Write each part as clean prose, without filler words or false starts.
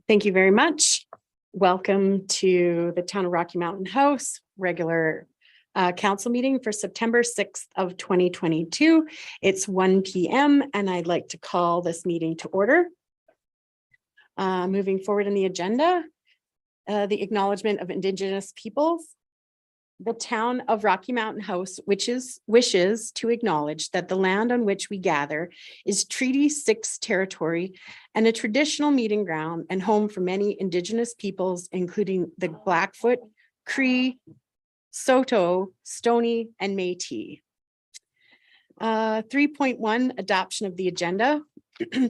Thank you very much. Welcome to the Town of Rocky Mountain House regular council meeting for September 6th of 2022. It's 1 p.m. and I'd like to call this meeting to order. Moving forward in the agenda, the acknowledgement of Indigenous peoples. The Town of Rocky Mountain House wishes to acknowledge that the land on which we gather is Treaty 6 territory and a traditional meeting ground and home for many Indigenous peoples, including the Blackfoot, Cree, Saulteaux, Stoney, and Métis. 3.1 adoption of the agenda.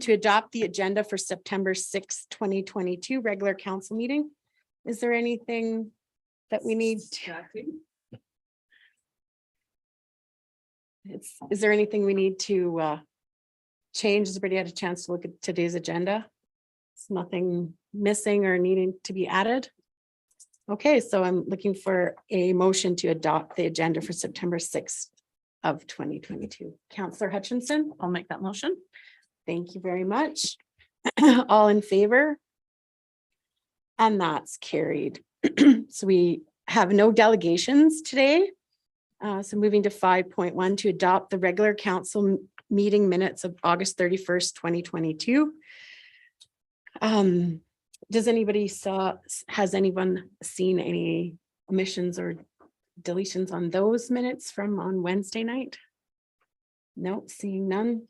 To adopt the agenda for September 6, 2022 regular council meeting. Is there anything that we need to? Is there anything we need to change? Has everybody had a chance to look at today's agenda? It's nothing missing or needing to be added. Okay, so I'm looking for a motion to adopt the agenda for September 6th of 2022. Councillor Hutchinson, I'll make that motion. thank you very much. All in favor? And that's carried. So we have no delegations today. So moving to 5.1 to adopt the regular council meeting minutes of August 31st, 2022. Has anyone seen any omissions or deletions on those minutes from on Wednesday night? No, seeing none.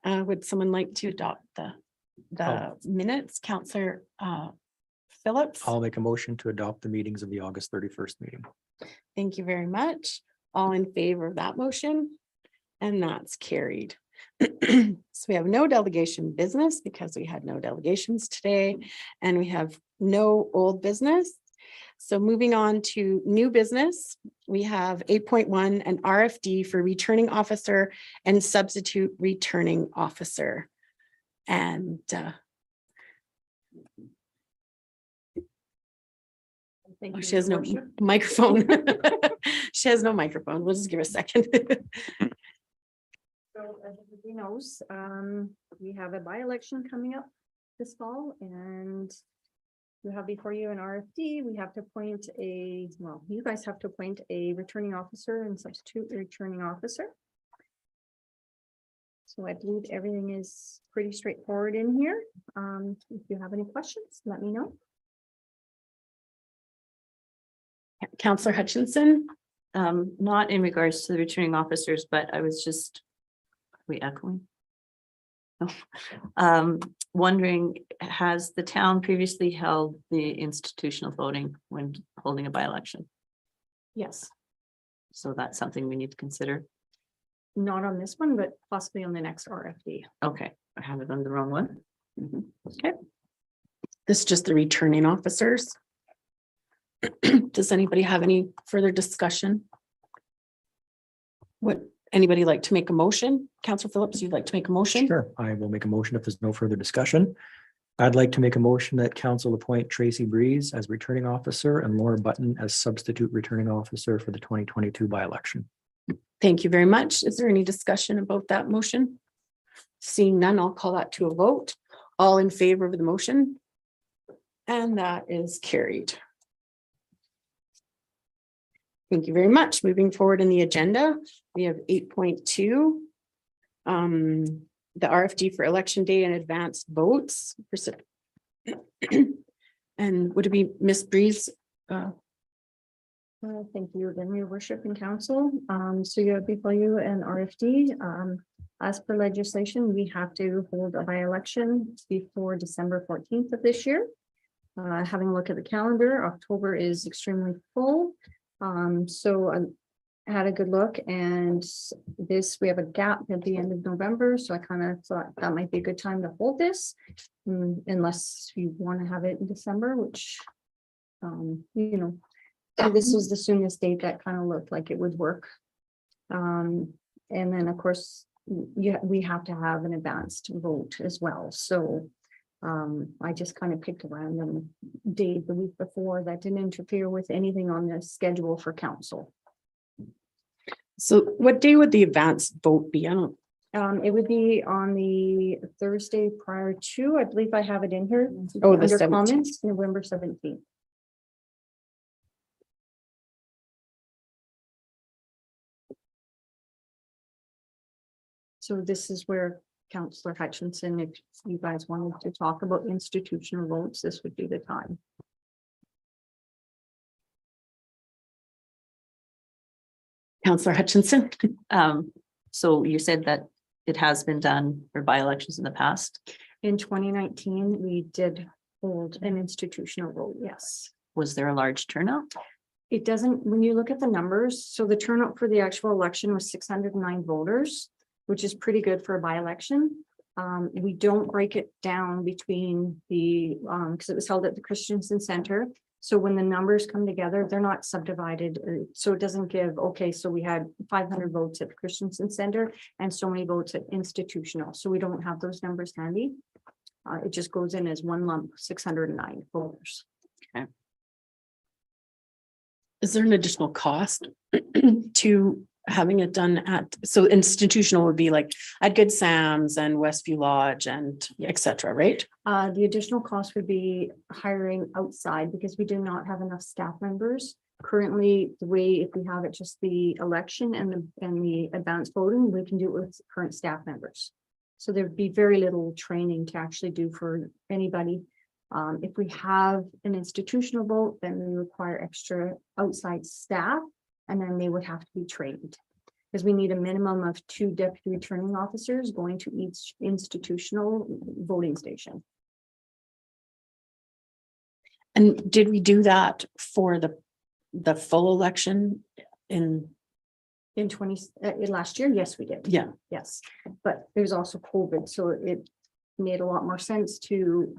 Would someone like to adopt the minutes? Councillor Phillips. I'll make a motion to adopt the meetings of the August 31st meeting. Thank you very much. All in favor of that motion? And that's carried. So we have no delegation business because we had no delegations today and we have no old business. So moving on to new business, we have 8.1 an RFD for returning officer and substitute returning officer. And she has no microphone. She has no microphone. We'll just give her a second. So as everybody knows, we have a by-election coming up this fall and you have before you an RFD. We have to appoint you guys have to appoint a returning officer and substitute returning officer. So I believe everything is pretty straightforward in here. If you have any questions, let me know. Councillor Hutchinson. Not in regards to the returning officers, but I was just, are we echoing? No. Wondering, has the town previously held the institutional voting when holding a by-election? Yes, So that's something we need to consider. not on this one, but possibly on the next RFD. Okay, I have it on the wrong one. Okay. This is just the returning officers. Does anybody have any further discussion? Would anybody like to make a motion? Councillor Phillips, you'd like to make a motion? Sure, I will make a motion if there's no further discussion. I'd like to make a motion that council appoint Tracy Breeze as returning officer and Laura Button as substitute returning officer for the 2022 by-election. Thank you very much. Is there any discussion about that motion? Seeing none, I'll call that to a vote. All in favor of the motion? And that is carried. Thank you very much. Moving forward in the agenda, we have 8.2. The RFD for election day and advanced votes. And would it be Miss Breeze? Thank you again, your worship and council. So you have before you an RFD. As per legislation, we have to hold a by-election before December 14th of this year. Having a look at the calendar, October is extremely full. So I had a good look and we have a gap at the end of November. So I kind of thought that might be a good time to hold this unless you want to have it in December, which, this was the soonest date that kind of looked like it would work. And then of course, we have to have an advanced vote as well. So I just kind of picked a random date the week before that didn't interfere with anything on the schedule for council. So what day would the advanced vote be? I don't It would be on the Thursday prior to, I believe I have it in here. Oh, the Under 17th. comments, November 17th. So this is where Councillor Hutchinson, if you guys wanted to talk about institutional votes, this would be the time. Counselor Hutchinson. So you said that it has been done for by-elections in the past. In 2019, we did hold an institutional vote, yes. Was there a large turnout? It doesn't, when you look at the numbers, so the turnout for the actual election was 609 voters, which is pretty good for a by-election. We don't break it down between the, because it was held at the Christensen Center. So when the numbers come together, they're not subdivided. So it doesn't give, okay, so we had 500 votes at the Christensen Center and so many votes at institutional. So we don't have those numbers handy. It just goes in as one lump, 609 voters. Is there an additional cost to having it done at, so institutional would be like at Good Sam's and Westview Lodge and et cetera, right? The additional cost would be hiring outside because we do not have enough staff members. Currently, the way if we have it just the election and the advanced voting, we can do it with current staff members. So there'd be very little training to actually do for anybody. If we have an institutional vote, then we require extra outside staff, and then they would have to be trained. Because we need a minimum of 2 deputy returning officers going to each institutional voting station. And did we do that for the full election in? In last year, yes, we did. Yeah. Yes, but there's also COVID, so it made a lot more sense to,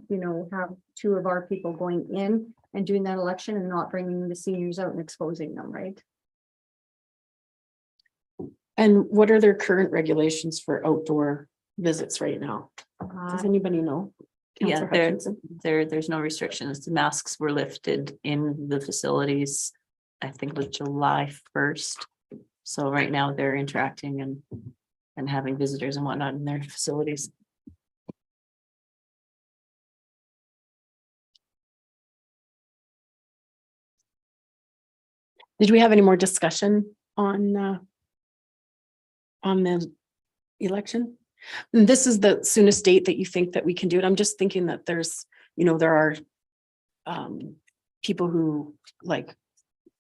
have 2 of our people going in and doing that election and not bringing the seniors out and exposing them, right? And what are their current regulations for outdoor visits right now? Does anybody know? Yeah, Counselor Hutchinson? there's no restrictions. The masks were lifted in the facilities, I think it was July 1st. So right now they're interacting and having visitors and whatnot in their facilities. Did we have any more discussion on the election? And this is the soonest date that you think that we can do it. I'm just thinking that there's, there are people who like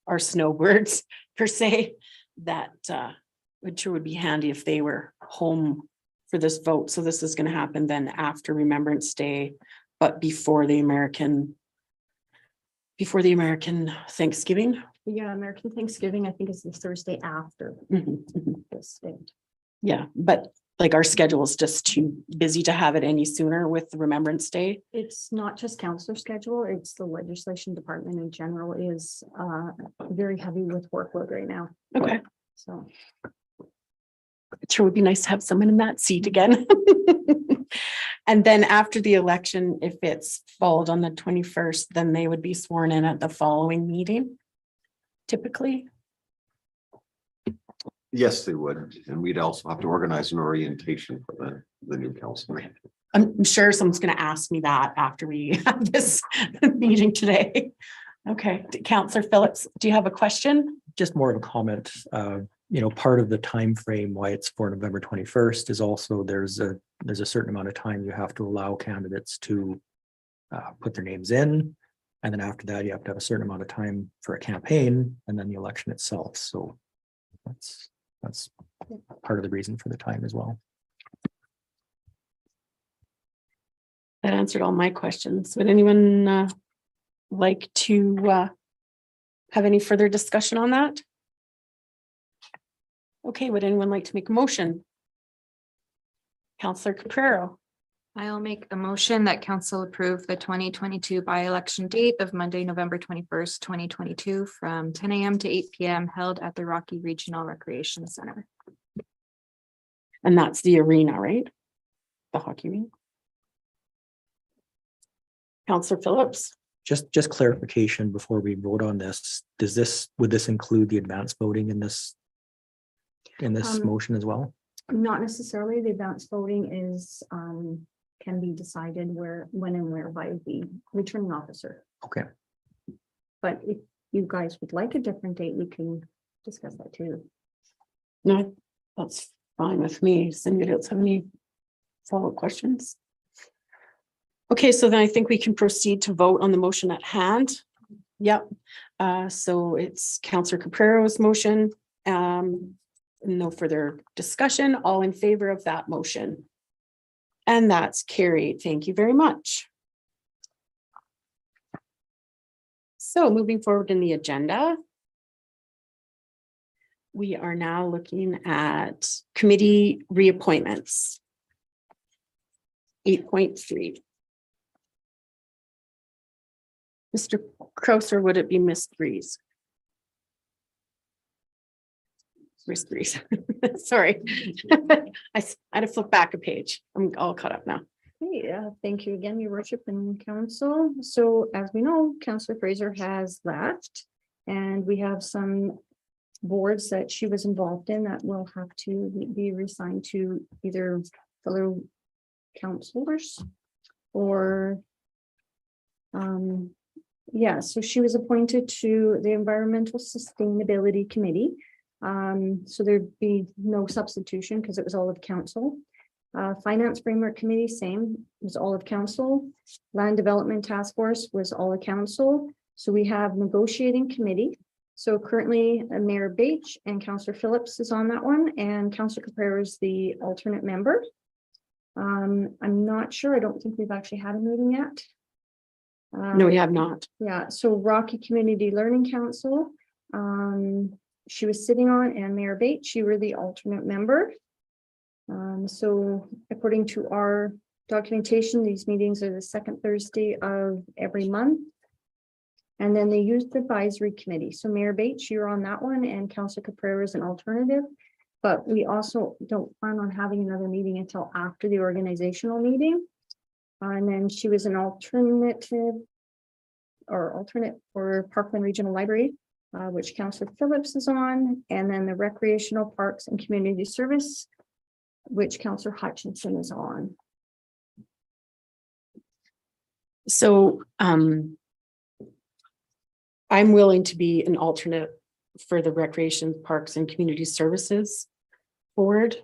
are snowbirds per se, that would sure would be handy if they were home for this vote. So this is going to happen then after Remembrance Day, but before the American Thanksgiving. Yeah, American Thanksgiving, I think is the Thursday after Mhm, mhm. this date. Yeah, but like our schedule is just too busy to have it any sooner with the Remembrance Day. It's not just councillor schedule, it's the legislation department in general is very heavy with workload right now. Okay. So It sure would be nice to have someone in that seat again. And then after the election, if it's followed on the 21st, then they would be sworn in at the following meeting. Typically, Yes, they would. And we'd also have to organize an orientation for the new council. I'm sure someone's going to ask me that after we have this meeting today. Okay, Councillor Phillips, do you have a question? Just more of a comment, part of the time frame why it's for November 21st is also there's a certain amount of time you have to allow candidates to put their names in. And then after that, you have to have a certain amount of time for a campaign and then the election itself. So that's part of the reason for the time as well. That answered all my questions. Would anyone like to have any further discussion on that? Okay, would anyone like to make a motion? Councillor Caprero. I'll make a motion that council approve the 2022 by-election date of Monday, November 21st, 2022 from 10 a.m. to 8 p.m. held at the Rocky Regional Recreation Center. And that's the arena, right? The hockey rink. Councillor Phillips. Just clarification before we vote on this, would this include the advanced voting in this motion as well? Not necessarily. The advanced voting is, can be decided when and where by the returning officer. Okay. But if you guys would like a different date, we can discuss that too. No, that's fine with me. Does anybody else have any follow-up questions? Okay, so then I think we can proceed to vote on the motion at hand. Yep, so it's Counselor Caprero's motion. No further discussion, all in favor of that motion. And that's carried. Thank you very much. So moving forward in the agenda. We are now looking at committee reappointments. 8.3. Mr. Kraus, or would it be Miss Breeze? Miss Breeze, sorry. I had to flip back a page. I'm all caught up now. Okay, thank you again, your worship and council. So as we know, Councillor Fraser has left. And we have some boards that she was involved in that will have to be reassigned to either fellow councilors or yeah, so she was appointed to the Environmental Sustainability Committee. So there'd be no substitution because it was all of council. Finance Framework Committee, same, it was all of council. Land Development Task Force was all of council. So we have negotiating committee. So currently Mayor Bache and Councillor Phillips is on that one, and Councillor Caprero is the alternate member. I'm not sure, I don't think we've actually had a meeting yet. No, we have not. Yeah, so Rocky Community Learning Council, she was sitting on, and Mayor Bates, you were the alternate member. So according to our documentation, these meetings are the second Thursday of every month. And then the Youth Advisory Committee. So Mayor Bates, you're on that one, and Councillor Caprero is an alternative. But we also don't plan on having another meeting until after the organizational meeting. And then she was an alternate for Parkland Regional Library, which Councillor Phillips is on, and then the Recreational Parks and Community Service, which Councillor Hutchinson is on. So I'm willing to be an alternate for the Recreation, Parks and Community Services board.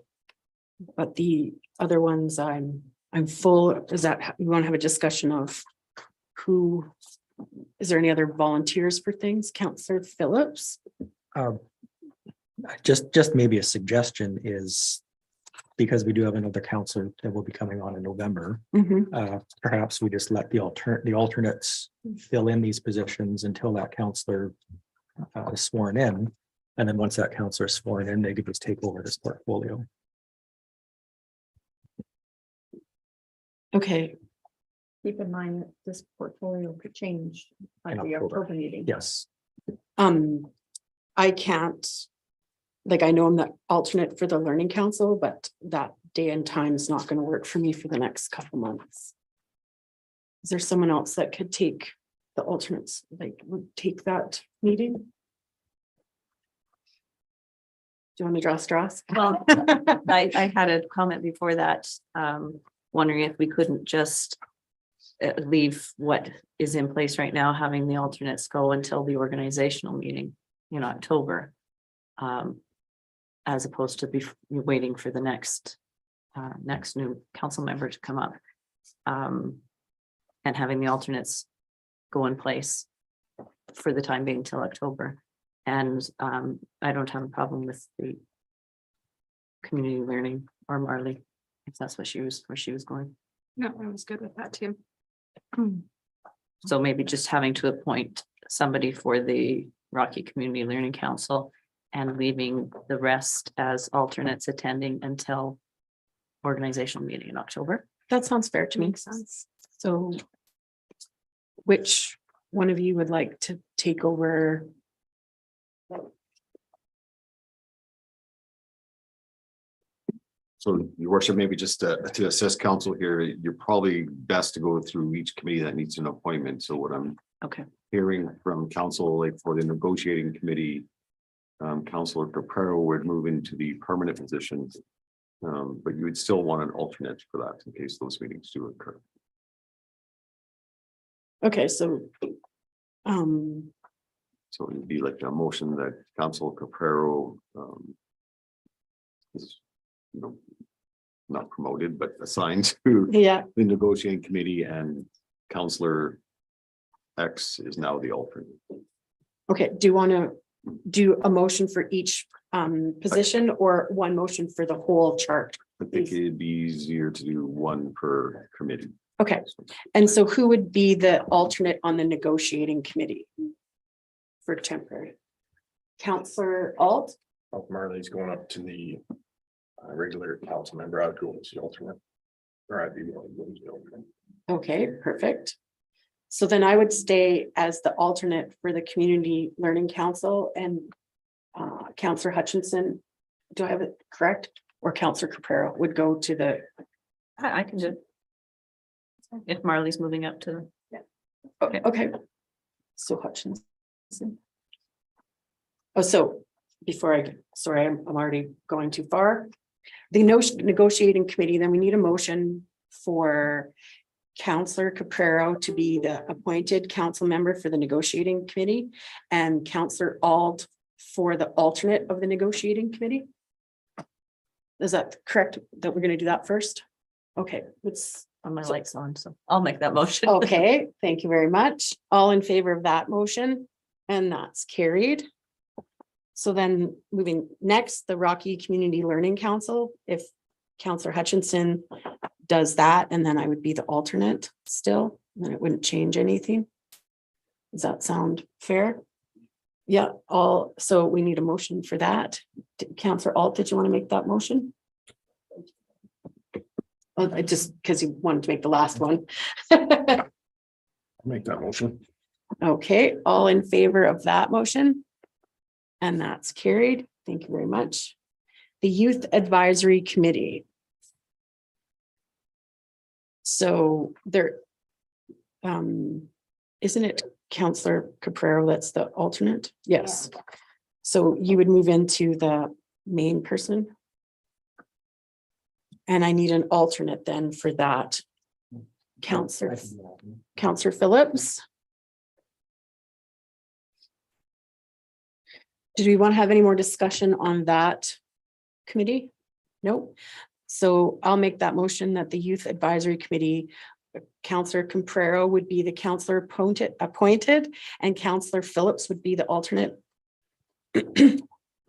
But the other ones I'm full. Is that, you want to have a discussion of who, is there any other volunteers for things? Councillor Phillips? Just maybe a suggestion is, because we do have another counselor that will be coming on in November, perhaps we just let the alternates fill in these positions until that counselor is sworn in. And then once that counselor is sworn in, they could just take over this portfolio. Okay, Keep in mind that this portfolio could change at In the October. October meeting. Yes. I can't, like, I know I'm the alternate for the Learning Council, but that day and time is not going to work for me for the next couple months. Is there someone else that could take the alternates, like, would take that meeting? Do you want to draw straws? Well, I had a comment before that, wondering if we couldn't just leave what is in place right now, having the alternates go until the organizational meeting in October. As opposed to be waiting for the next new council member to come up. And having the alternates go in place for the time being till October. And I don't have a problem with the community learning or Marley, if that's what where she was going. No, I was good with that too. So maybe just having to appoint somebody for the Rocky Community Learning Council and leaving the rest as alternates attending until organizational meeting in October. That sounds fair to me. Makes sense. So which one of you would like to take over? So your worship, maybe just to assist council here, you're probably best to go through each committee that needs an appointment. So what I'm Okay. hearing from council, like for the negotiating committee, Councillor Caprero would move into the permanent positions. But you would still want an alternate for that in case those meetings do occur. Okay, so. So it'd be like a motion that Council Caprero is, you know, not promoted, but assigned to Yeah, the negotiating committee, and Counselor X is now the alternate. okay, do you want to do a motion for each position or one motion for the whole chart? I think it'd be easier to do one per committee. Okay, and so who would be the alternate on the negotiating committee? For temporary? Counselor Alt? Marley's going up to the regular council member. I'd go as the alternate. Or I'd be willing to go as the alternate. Okay, perfect. So then I would stay as the alternate for the Community Learning Council, and Counselor Hutchinson. Do I have it correct? Or Counselor Caprero would go to the, I can do. If Marley's moving up to, Okay. okay. So Hutchinson. Oh, so before sorry, I'm already going too far. The negotiating committee, then we need a motion for Counselor Caprero to be the appointed council member for the negotiating committee, and Counselor Alt for the alternate of the negotiating committee. Is that correct, that we're gonna do that first? Okay, let's, my light's on, so I'll make that motion. okay, thank you very much. All in favor of that motion? And that's carried. So then moving next, the Rocky Community Learning Council, if Counselor Hutchinson does that, and then I would be the alternate still, then it wouldn't change anything. Does that sound fair? Yeah, so we need a motion for that. Counselor Alt, did you want to make that motion? Oh, I just because you wanted to make the last one. I'll make that motion. Okay, all in favor of that motion? And that's carried. Thank you very much. The Youth Advisory Committee. So there, isn't it Counselor Caprero that's the alternate? Yes. So you would move into the main person? And I need an alternate then for that. Counselor Phillips? Did we want to have any more discussion on that committee? Nope. So I'll make that motion that the Youth Advisory Committee, Counselor Caprero would be the counselor appointed, and Counselor Phillips would be the alternate.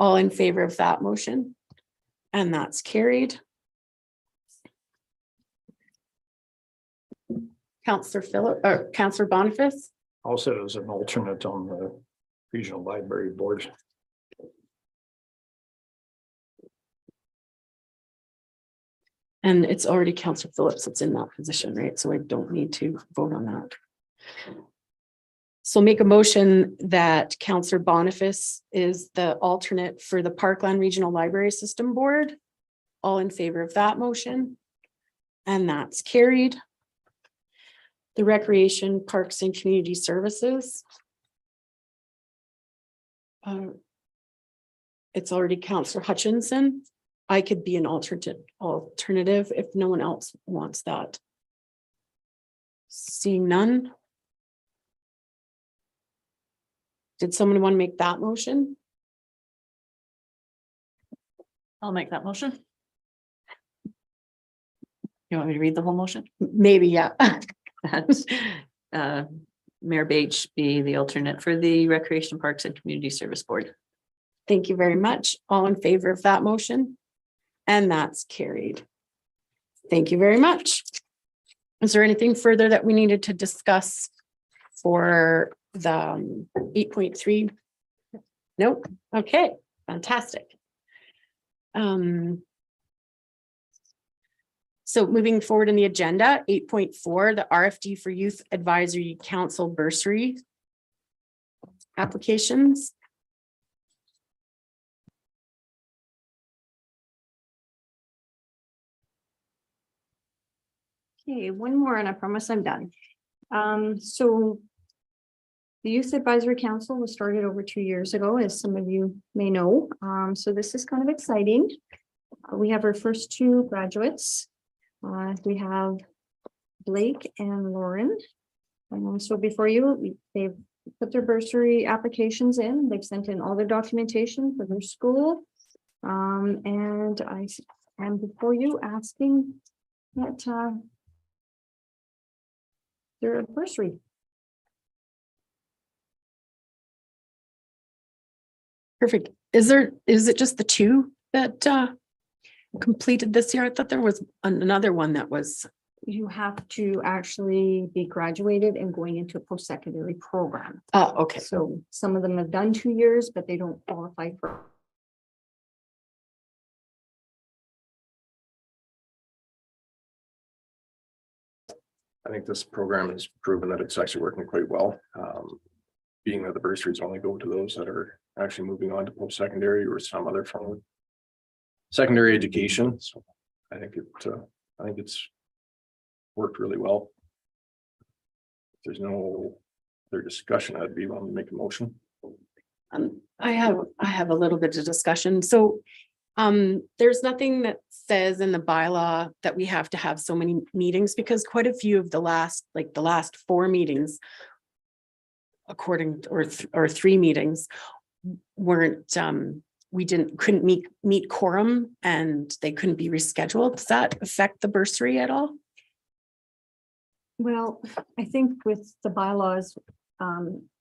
All in favor of that motion? And that's carried. Counselor Phillips, or Counselor Boniface? Also as an alternate on the regional library board. And it's already Counselor Phillips that's in that position, right? So I don't need to vote on that. So make a motion that Counselor Boniface is the alternate for the Parkland Regional Library System Board. All in favor of that motion? And that's carried. The Recreation, Parks and Community Services. It's already Counselor Hutchinson. I could be an alternative if no one else wants that. Seeing none. Did someone want to make that motion? I'll make that motion. You want me to read the whole motion? Maybe, yeah. That, Mayor Beach be the alternate for the Recreation, Parks and Community Service Board. Thank you very much. All in favor of that motion? And that's carried. Thank you very much. Is there anything further that we needed to discuss for the 8.3? Nope. Okay, fantastic. So moving forward in the agenda, 8.4, the RFD for Youth Advisory Council bursary applications. Okay, one more and I promise I'm done. So the Youth Advisory Council was started over 2 years ago, as some of you may know. So this is kind of exciting. We have our first two graduates. We have Blake and Lauren. So before you, they've put their bursary applications in. They've sent in all their documentation for their school. And I am before you asking that their bursary. Perfect. Is it just the two that completed this year? I thought there was another one that was, You have to actually be graduated and going into a post-secondary program. okay. So some of them have done 2 years, but they don't qualify for. I think this program has proven that it's actually working quite well. Being that the bursaries only go to those that are actually moving on to post-secondary or some other form of secondary education. So I think it's worked really well. If there's no other discussion, I'd be willing to make a motion. I have a little bit of discussion. So there's nothing that says in the bylaw that we have to have so many meetings, because quite a few of the last 4 meetings, according or 3 meetings, weren't couldn't meet quorum and they couldn't be rescheduled. Does that affect the bursary at all? Well, I think with the bylaws,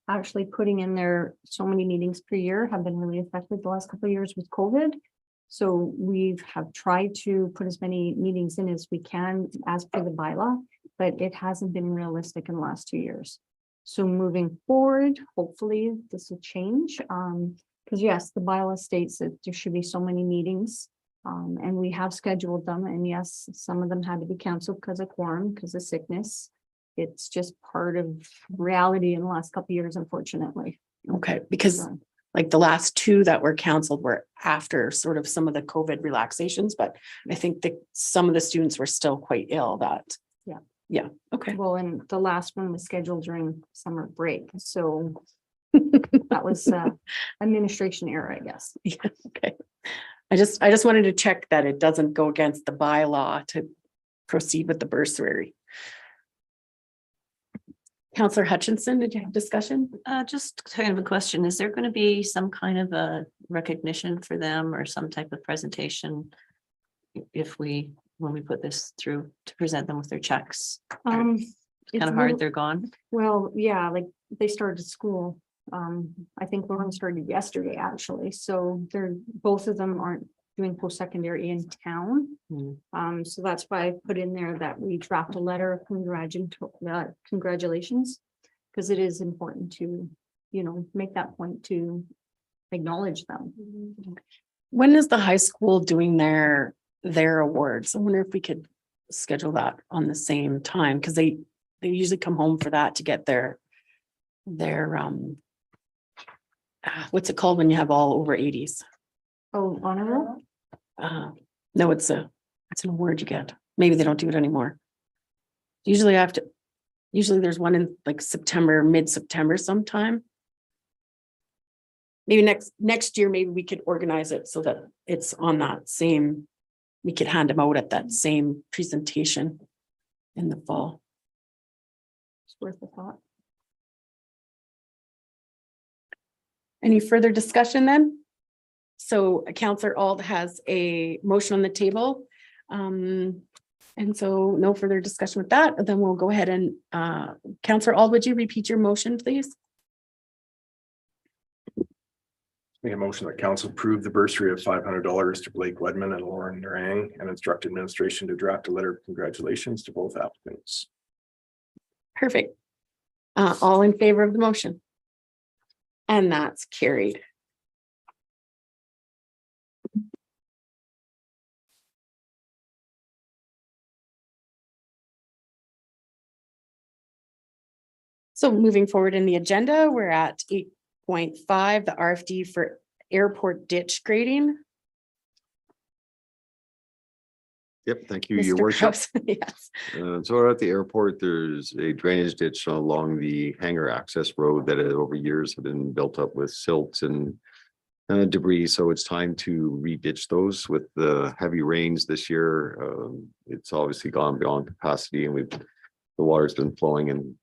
actually putting in there so many meetings per year have been really affected the last couple of years with COVID. So we have tried to put as many meetings in as we can as per the bylaw, but it hasn't been realistic in the last 2 years. So moving forward, hopefully this will change. Because yes, the bylaw states that there should be so many meetings. And we have scheduled them, and yes, some of them had to be canceled because of quorum, because of sickness. It's just part of reality in the last couple of years, unfortunately. Okay, because So, like the last 2 that were canceled were after sort of some of the COVID relaxations, but I think that some of the students were still quite ill that. Yeah. Yeah, okay. Well, and the last one was scheduled during summer break, so that was administration error, I guess. Yeah, okay. I just wanted to check that it doesn't go against the bylaw to proceed with the bursary. Counselor Hutchinson, did you have discussion? Just kind of a question. Is there going to be some kind of a recognition for them or some type of presentation? When we put this through to present them with their checks? It's Kind a of hard, little- they're gone. Well, yeah, like they started school. I think Lauren started yesterday, actually, so both of them aren't doing post-secondary in town. Hmm. So that's why I put in there that we draft a letter of congratulations. Because it is important to, make that point to acknowledge them. When is the high school doing their awards? I wonder if we could schedule that on the same time, because they usually come home for that to get their what's it called when you have all over 80s? Oh, honor roll? No, it's an award you get. Maybe they don't do it anymore. Usually there's one in like September, mid-September sometime. Maybe next year, maybe we could organize it so that it's on that same, we could hand them out at that same presentation in the fall. It's worth a thought. Any further discussion then? So Counselor Auld has a motion on the table. And so no further discussion with that. Then we'll go ahead and Counselor Auld, would you repeat your motion, please? Make a motion that council approve the bursary of $500 to Blake Wedman and Lauren Narang and instruct administration to draft a letter of congratulations to both applicants. Perfect. All in favor of the motion? And that's carried. So moving forward in the agenda, we're at 8.5, the RFD for airport ditch grading. Yep, thank you, your Mr. worship. Kraus, yes. So at the airport, there's a drainage ditch along the hangar access road that over years have been built up with silts and debris, so it's time to re-ditch those with the heavy rains this year. It's obviously gone beyond capacity and the water's been flowing and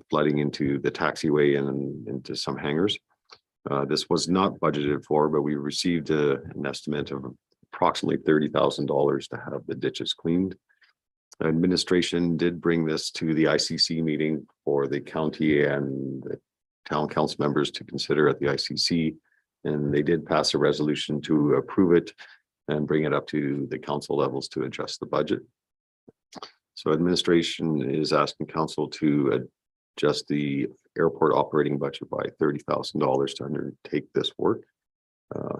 flooding into the taxiway and into some hangars. This was not budgeted for, but we received an estimate of approximately $30,000 to have the ditches cleaned. Administration did bring this to the ICC meeting for the county and the town council members to consider at the ICC. And they did pass a resolution to approve it and bring it up to the council levels to adjust the budget. So administration is asking council to adjust the airport operating budget by $30,000 to undertake this work.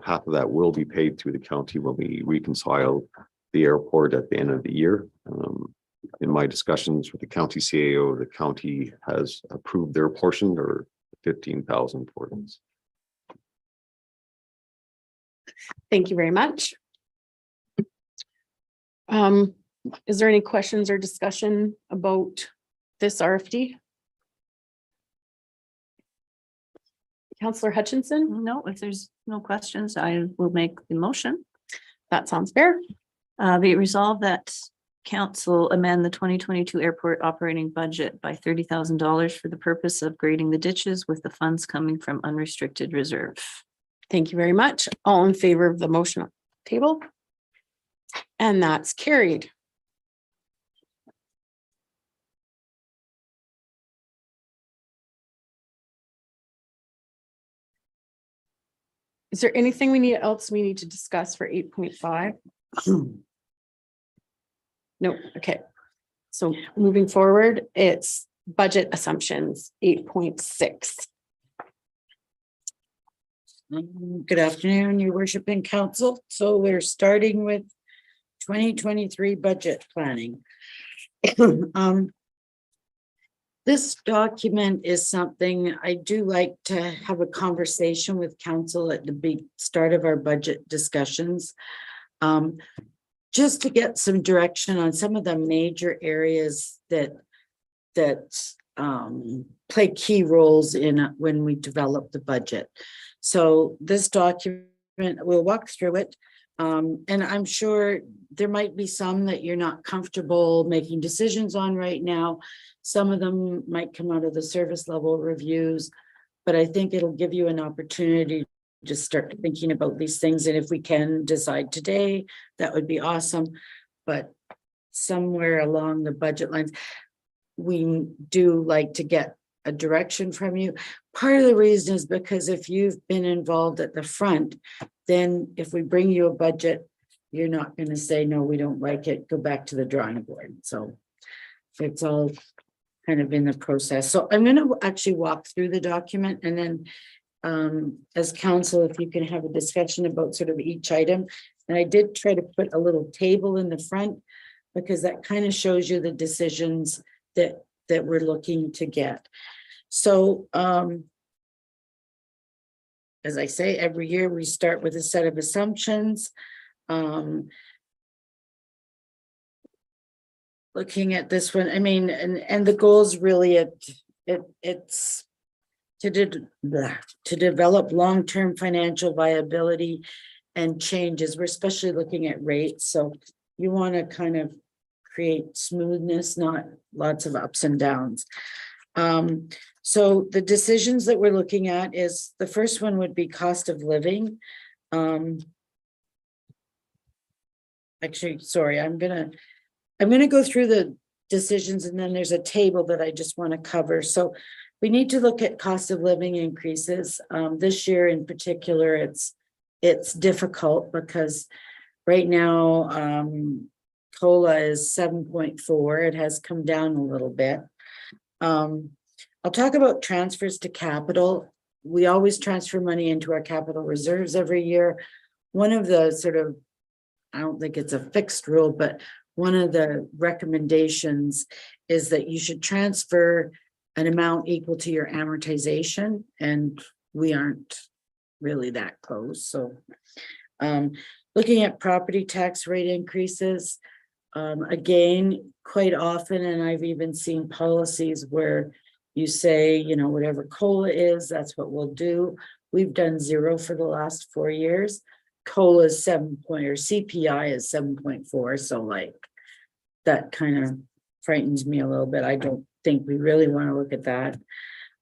Half of that will be paid through the county when we reconcile the airport at the end of the year. In my discussions with the county CAO, the county has approved their portion, or $15,000 for this. Thank you very much. Is there any questions or discussion about this RFD? Councillor Hutchinson, No, if there's no questions, I will make the motion. that sounds fair. Be it resolved that council amend the 2022 airport operating budget by $30,000 for the purpose of grading the ditches with the funds coming from unrestricted reserve. Thank you very much. All in favor of the motion on the table? And that's carried. Is there anything we need to discuss for 8.5? No, okay. So moving forward, it's budget assumptions, 8.6. Good afternoon, your worship and council. So we're starting with 2023 budget planning. This document is something I do like to have a conversation with council at the big start of our budget discussions. Just to get some direction on some of the major areas that play key roles in when we develop the budget. So this document, we'll walk through it. And I'm sure there might be some that you're not comfortable making decisions on right now. Some of them might come out of the service level reviews, but I think it'll give you an opportunity to just start thinking about these things. And if we can decide today, that would be awesome. But somewhere along the budget lines, we do like to get a direction from you. Part of the reason is because if you've been involved at the front, then if we bring you a budget, you're not going to say, no, we don't like it, go back to the drawing board. So it's all kind of in the process. So I'm going to actually walk through the document, and then as council, if you can have a discussion about sort of each item. And I did try to put a little table in the front because that kind of shows you the decisions that we're looking to get. So as I say, every year we start with a set of assumptions. Looking at this one, I mean, and the goals really it's to develop long-term financial viability and changes. We're especially looking at rates. So you want to kind of create smoothness, not lots of ups and downs. So the decisions that we're looking at is, the first one would be cost of living. Actually, sorry, I'm gonna go through the decisions, and then there's a table that I just want to cover. So we need to look at cost of living increases. This year in particular, it's difficult because right now COLA is 7.4. It has come down a little bit. I'll talk about transfers to capital. We always transfer money into our capital reserves every year. One of the sort of, I don't think it's a fixed rule, but one of the recommendations is that you should transfer an amount equal to your amortization, and we aren't really that close. So looking at property tax rate increases, again, quite often, and I've even seen policies where you say, you know, whatever COLA is, that's what we'll do. We've done 0 for the last 4 years. COLA is 7 point, or CPI is 7.4, so like. That kind of frightens me a little bit. I don't think we really want to look at that.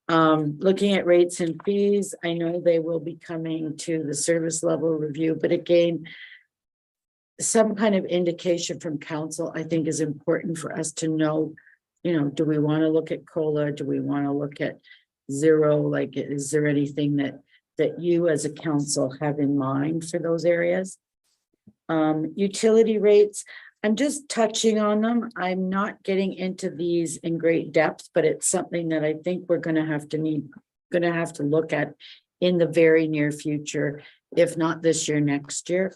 Looking at rates and fees, I know they will be coming to the service level review, but again. Some kind of indication from council, I think, is important for us to know, do we want to look at COLA? Do we want to look at 0? Like, is there anything that you as a council have in mind for those areas? Utility rates, I'm just touching on them. I'm not getting into these in great depth, but it's something that I think we're gonna have to look at in the very near future, if not this year, next year.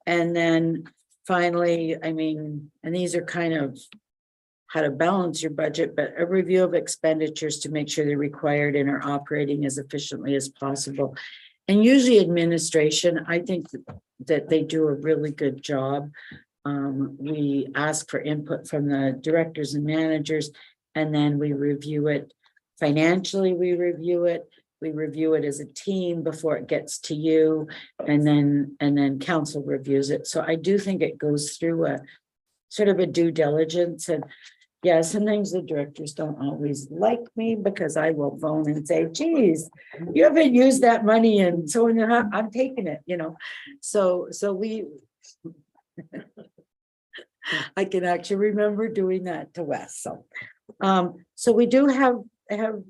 And then finally, I mean, and these are kind of how to balance your budget, but a review of expenditures to make sure they're required and are operating as efficiently as possible. And usually administration, I think that they do a really good job. We ask for input from the directors and managers, and then we review it. Financially, we review it as a team before it gets to you, and then council reviews it. So I do think it goes through a sort of a due diligence. And yeah, sometimes the directors don't always like me because I will phone and say, geez, you haven't used that money, and so I'm taking it, So we I can actually remember doing that to Wes. So we do have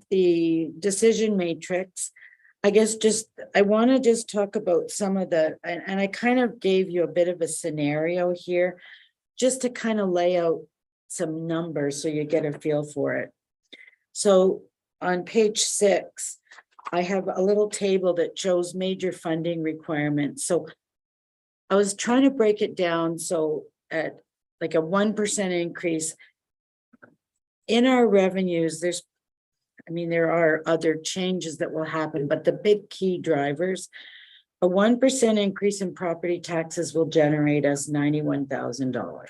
the decision matrix. I guess I want to just talk about some of and I kind of gave you a bit of a scenario here, just to kind of lay out some numbers so you get a feel for it. So on page 6, I have a little table that shows major funding requirements. So I was trying to break it down. So at like a 1% increase in our revenues, there are other changes that will happen, but the big key drivers, a 1% increase in property taxes will generate us $91,000.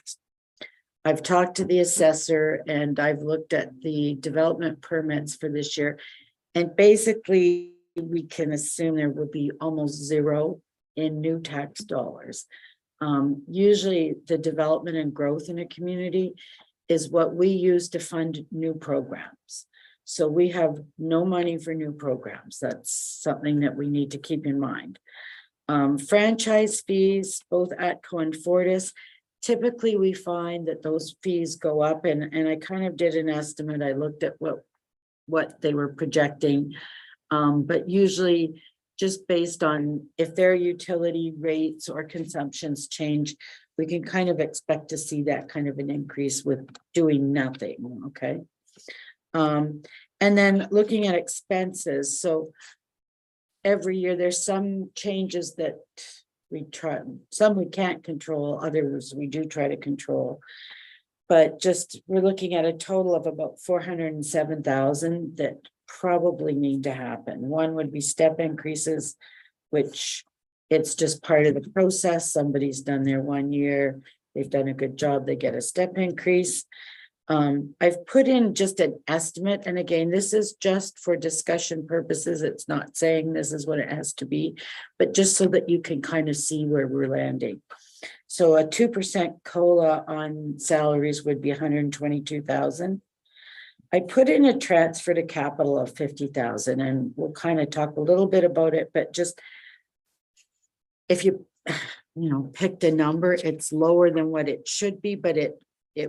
I've talked to the assessor and I've looked at the development permits for this year. And basically we can assume there will be almost 0 in new tax dollars. Usually the development and growth in a community is what we use to fund new programs. So we have no money for new programs. That's something that we need to keep in mind. Franchise fees, both ATCO and Fortis, typically we find that those fees go up, and I kind of did an estimate. I looked at what they were projecting, but usually just based on if their utility rates or consumptions change, we can kind of expect to see that kind of an increase with doing nothing, okay? And then looking at expenses, so every year there's some changes that some we can't control, others we do try to control. But we're looking at a total of about 407,000 that probably need to happen. One would be step increases, which it's just part of the process. Somebody's done their 1 year, they've done a good job, they get a step increase. I've put in just an estimate, and again, this is just for discussion purposes. It's not saying this is what it has to be, but just so that you can kind of see where we're landing. So a 2% COLA on salaries would be 122,000. I put in a transfer to capital of 50,000, and we'll kind of talk a little bit about it, but just if you picked a number, it's lower than what it should be, but it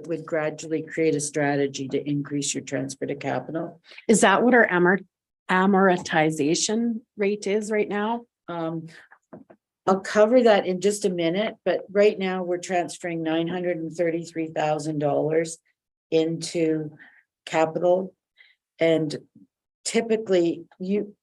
would gradually create a strategy to increase your transfer to capital. Is that what our amortization rate is right now? I'll cover that in just a minute, but right now we're transferring $933,000 into capital. And typically you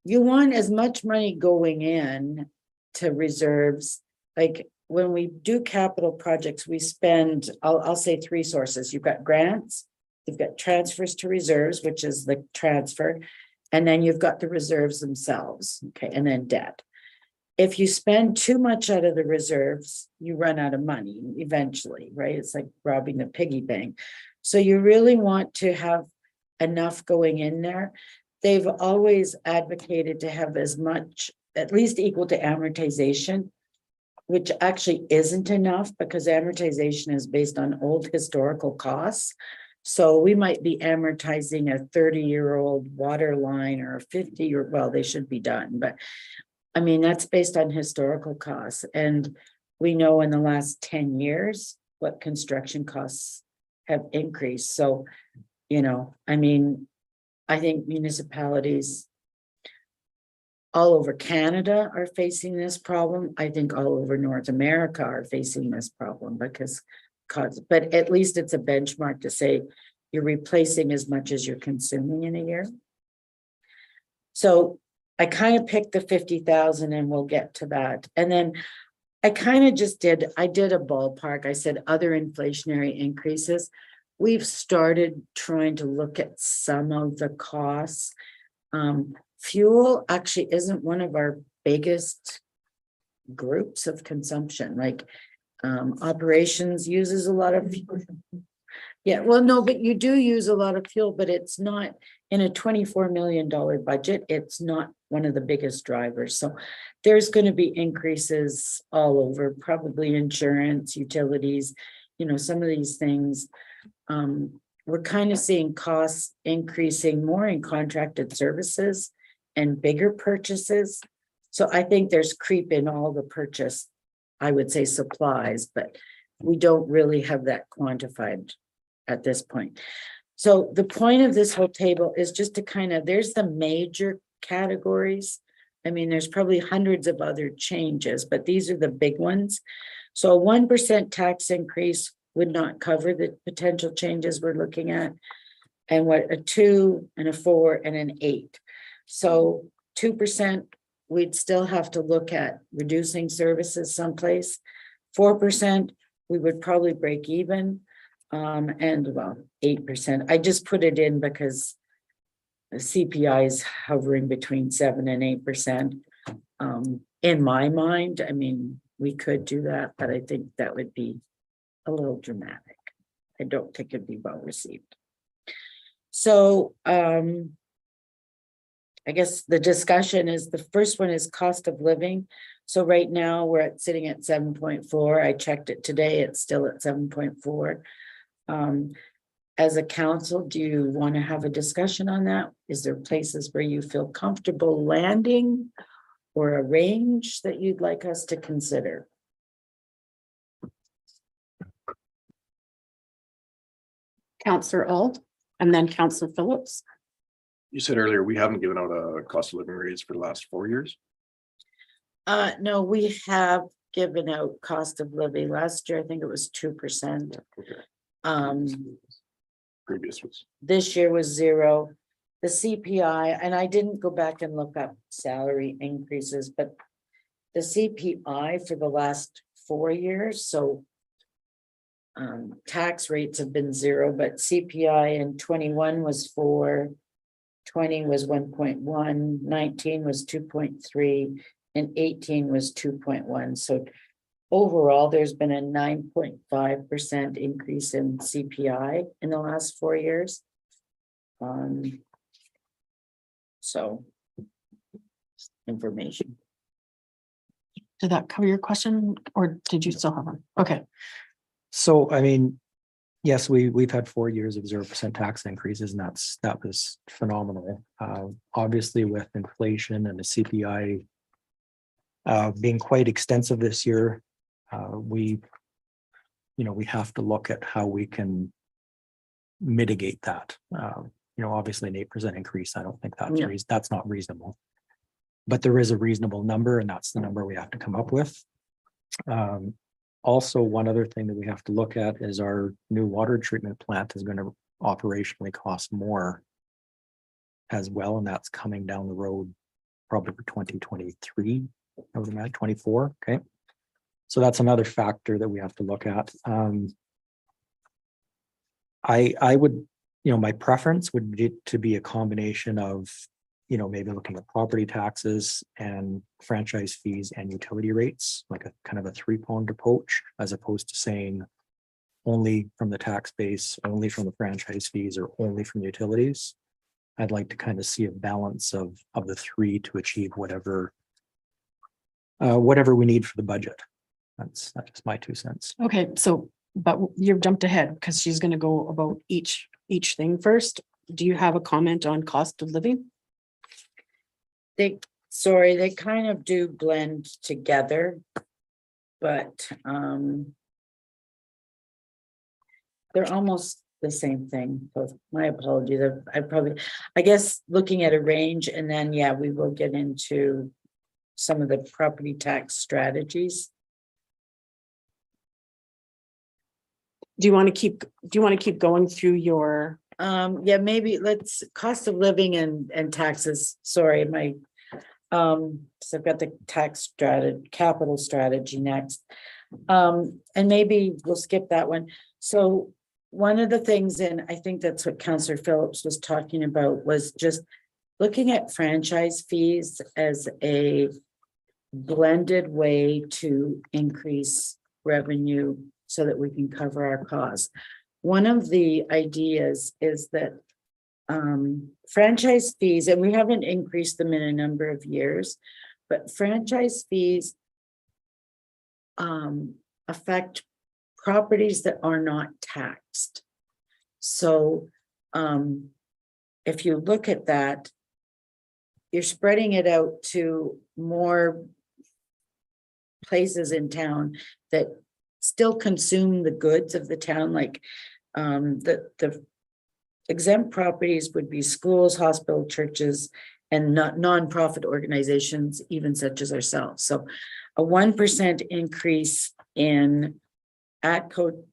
want as much money going in to reserves. Like when we do capital projects, we spend, I'll say 3 sources. You've got grants, you've got transfers to reserves, which is the transfer, and then you've got the reserves themselves, okay, and then debt. If you spend too much out of the reserves, you run out of money eventually, right? It's like robbing the piggy bank. So you really want to have enough going in there. they've always advocated to have as much, at least equal to amortization, which actually isn't enough because amortization is based on old historical costs. So we might be amortizing a 30-year-old water line or a 50, or well, they should be done, but I mean, that's based on historical costs. And we know in the last 10 years what construction costs have increased. So, you know, I mean, I think municipalities all over Canada are facing this problem. I think all over North America are facing this problem because, but at least it's a benchmark to say you're replacing as much as you're consuming in a year. So I kind of picked the 50,000 and we'll get to that. And then I kind of just did a ballpark. I said other inflationary increases. We've started trying to look at some of the costs. Fuel actually isn't one of our biggest groups of consumption, like operations uses a lot of. Yeah, well, no, but you do use a lot of fuel, but it's not in a $24 million budget. It's not one of the biggest drivers. So there's going to be increases all over, probably insurance, utilities, you know, some of these things. We're kind of seeing costs increasing more in contracted services and bigger purchases. So I think there's creep in all the purchase, I would say supplies, but we don't really have that quantified at this point. So the point of this whole table is just to kind of, there's the major categories. I mean, there's probably hundreds of other changes, but these are the big ones. So a 1% tax increase would not cover the potential changes we're looking at. And what a 2 and a 4 and an 8. So 2%, we'd still have to look at reducing services someplace. 4%, we would probably break even. And well, 8%. I just put it in because the CPI is hovering between 7 and 8%. In my mind, I mean, we could do that, but I think that would be a little dramatic. I don't think it'd be well received. So I guess the discussion is, the first one is cost of living. So right now we're sitting at 7.4. I checked it today, it's still at 7.4. As a council, do you want to have a discussion on that? Is there places where you feel comfortable landing or a range that you'd like us to consider? Counselor Ald and then Counselor Phillips. You said earlier, we haven't given out a cost of living raise for the last 4 years. No, we have given out cost of living. Last year, I think it was 2%. Okay. Previous was. This year was 0. The CPI, and I didn't go back and look up salary increases, but the CPI for the last 4 years, so tax rates have been 0, but CPI in 21 was 4, 20 was 1.1, 19 was 2.3, and 18 was 2.1. So overall, there's been a 9.5% increase in CPI in the last 4 years. So information. Did that cover your question or did you still have one? Okay. So, I mean, yes, we've had 4 years of 0% tax increases, and that was phenomenal. Obviously, with inflation and the CPI being quite extensive this year, we have to look at how we can mitigate that. Obviously an 8% increase, I don't think that's not reasonable. But there is a reasonable number, and that's the number we have to come up with. Also, one other thing that we have to look at is our new water treatment plant is going to operationally cost more as well, and that's coming down the road probably for 2023, I would imagine 24. Okay. So that's another factor that we have to look at. I would, my preference would be to be a combination of, maybe looking at property taxes and franchise fees and utility rates, like a kind of a 3-pronged approach, as opposed to saying only from the tax base, only from the franchise fees, or only from the utilities. I'd like to kind of see a balance of the three to achieve whatever we need for the budget. That's just my 2 cents. Okay, so, but you've jumped ahead because she's gonna go about each thing first. Do you have a comment on cost of living? They kind of do blend together. But, they're almost the same thing, so my apologies, I guess, looking at a range, and then, yeah, we will get into some of the property tax strategies. Do you want to keep going through your, Yeah, maybe let's cost of living and taxes, sorry, so I've got the capital strategy next. And maybe we'll skip that one. So one of the things, and I think that's what Councillor Phillips was talking about, was just looking at franchise fees as a blended way to increase revenue so that we can cover our costs. One of the ideas is that franchise fees, and we haven't increased them in a number of years, but franchise fees affect properties that are not taxed. So if you look at that, you're spreading it out to more places in town that still consume the goods of the town, like the exempt properties would be schools, hospital, churches, and not nonprofit organizations, even such as ourselves. So a 1% increase in ATCO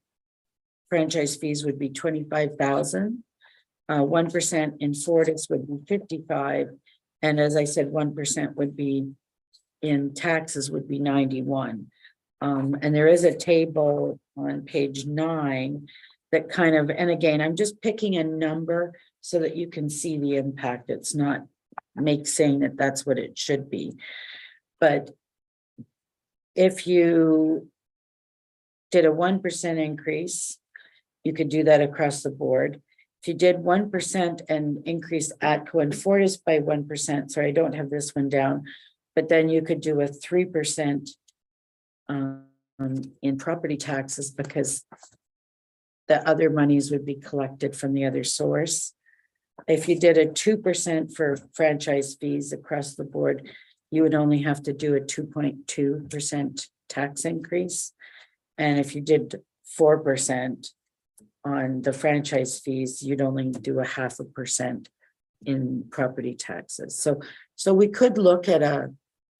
franchise fees would be 25,000. 1% in Fortis would be 55. And as I said, 1% would be in taxes would be 91. And there is a table on page 9 that kind of, and again, I'm just picking a number so that you can see the impact. It's not saying that that's what it should be. But if you did a 1% increase, you could do that across the board. If you did 1% and increase ATCO and Fortis by 1%, sorry, I don't have this one down, but then you could do a 3% in property taxes because the other monies would be collected from the other source. If you did a 2% for franchise fees across the board, you would only have to do a 2.2% tax increase. And if you did 4% on the franchise fees, you'd only do a 0.5% in property taxes. So we could look at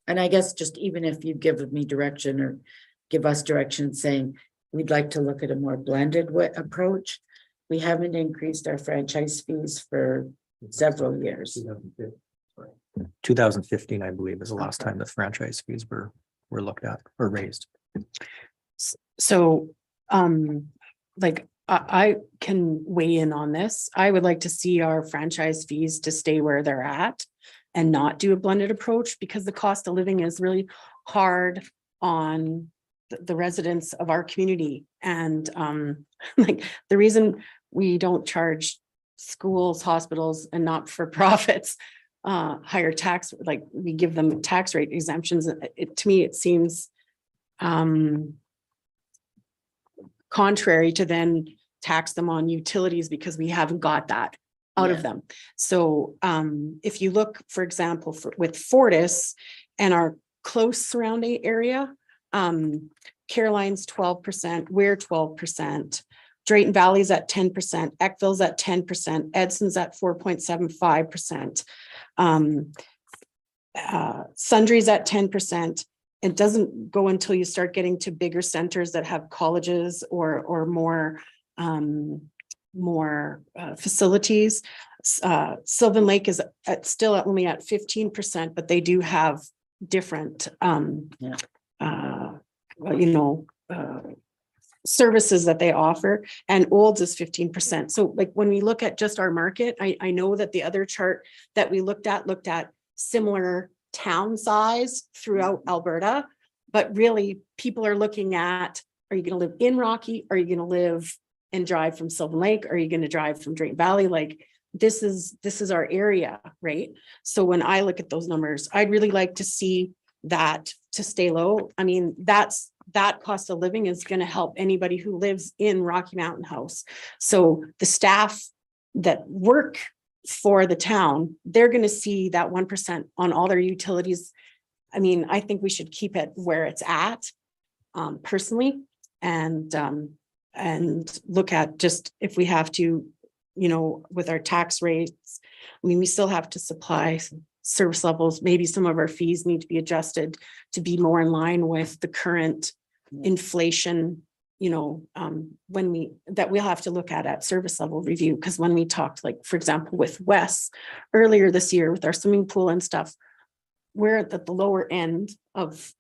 and I guess just even if you give me direction or give us direction saying, we'd like to look at a more blended approach. We haven't increased our franchise fees for several years. 2015, I believe, is the last time the franchise fees were looked at or raised. so, like, I can weigh in on this. I would like to see our franchise fees to stay where they're at and not do a blended approach because the cost of living is really hard on the residents of our community. And like the reason we don't charge schools, hospitals, and not-for-profits higher tax, like we give them tax rate exemptions. To me, it seems contrary to then tax them on utilities because we haven't got that out of them. So if you look, for example, with Fortis and our close surrounding area, Caroline's 12%, we're 12%, Drayton Valley's at 10%, Eckville's at 10%, Edson's at 4.75%, Sundry's at 10%. It doesn't go until you start getting to bigger centers that have colleges or more facilities. Sylvan Lake is still only at 15%, but they do have different services that they offer, and Olds is 15%. So like when we look at just our market, I know that the other chart that we looked at similar town size throughout Alberta, but really people are looking at, are you going to live in Rocky? Are you going to live and drive from Sylvan Lake? Are you going to drive from Drayton Valley? Like this is our area, right? So when I look at those numbers, I'd really like to see that to stay low. I mean, that cost of living is gonna help anybody who lives in Rocky Mountain House. So the staff that work for the town, they're gonna see that 1% on all their utilities. I mean, I think we should keep it where it's at, personally, and look at just if we have to, you know, with our tax rates. I mean, we still have to supply some service levels. Maybe some of our fees need to be adjusted to be more in line with the current inflation, you know, we'll have to look at service level review. Because when we talked, like, for example, with Wes earlier this year with our swimming pool and stuff, we're at the lower end of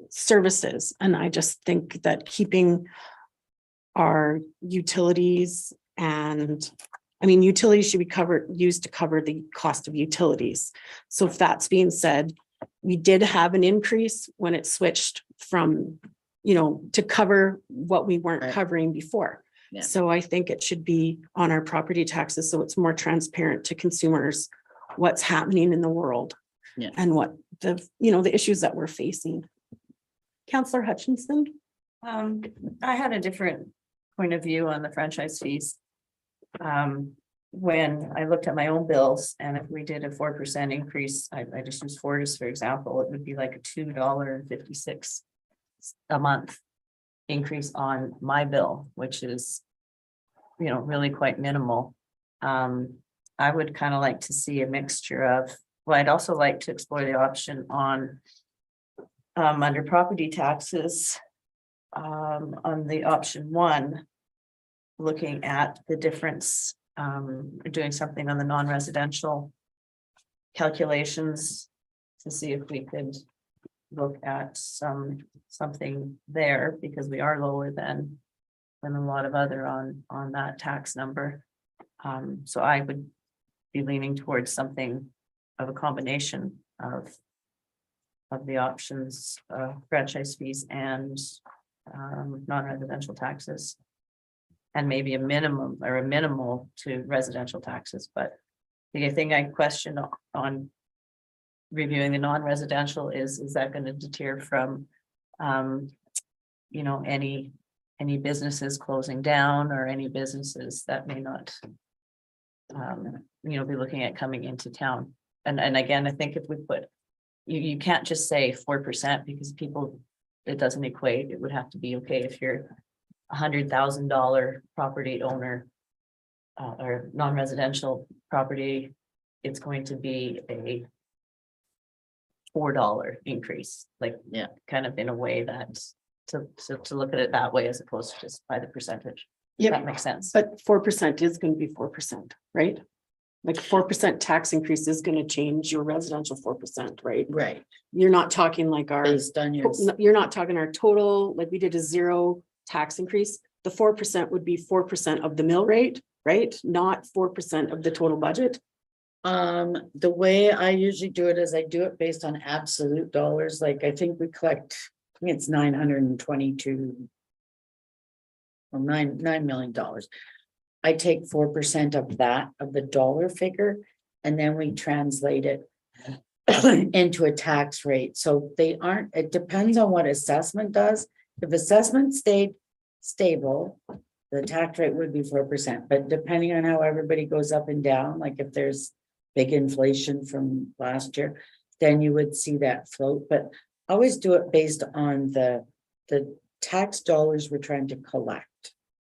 services. And I just think that keeping our utilities and, I mean, utilities should be used to cover the cost of utilities. So if that's being said, we did have an increase when it switched from, you know, to cover what we weren't Right. covering before. Yeah. So I think it should be on our property taxes, so it's more transparent to consumers what's happening in the world. Yeah. And what the, you know, the issues that we're facing. Counselor Hutchinson? I had a different point of view on the franchise fees. When I looked at my own bills, and if we did a 4% increase, I just use Fortis, for example, it would be like a $2.56 a month increase on my bill, which is, you know, really quite minimal. I would kind of like to see a mixture of, well, I'd also like to explore the option on under property taxes, on the option 1, looking at the difference, doing something on the non-residential calculations to see if we could look at something there, because we are lower than a lot of other on that tax number. So I would be leaning towards something of a combination of the options, franchise fees and non-residential taxes. And maybe a minimum or a minimal to residential taxes, but the thing I question on reviewing the non-residential is that going to deter from, you know, any businesses closing down or any businesses that may not, you know, be looking at coming into town. And again, I think if we put, you can't just say 4% because people, it doesn't equate. It would have to be okay if you're $100,000 property owner or non-residential property, it's going to be a $4 increase, like, Yeah. kind of in a way that to look at it that way as opposed to just by the percentage. Yeah, That makes sense. but 4% is gonna be 4%, right? Like 4% tax increase is gonna change your residential 4%, right? Right, You're not talking like our, based on your, you're not talking our total, like we did a 0 tax increase. The 4% would be 4% of the mill rate, right? Not 4% of the total budget. the way I usually do it is I do it based on absolute dollars, like I think we collect, I think it's 922. Well, $9 million. I take 4% of that, of the dollar figure, and then we translate it into a tax rate. So they aren't, it depends on what assessment does. If assessment stayed stable, the tax rate would be 4%, but depending on how everybody goes up and down, like if there's big inflation from last year, then you would see that float, but always do it based on the tax dollars we're trying to collect.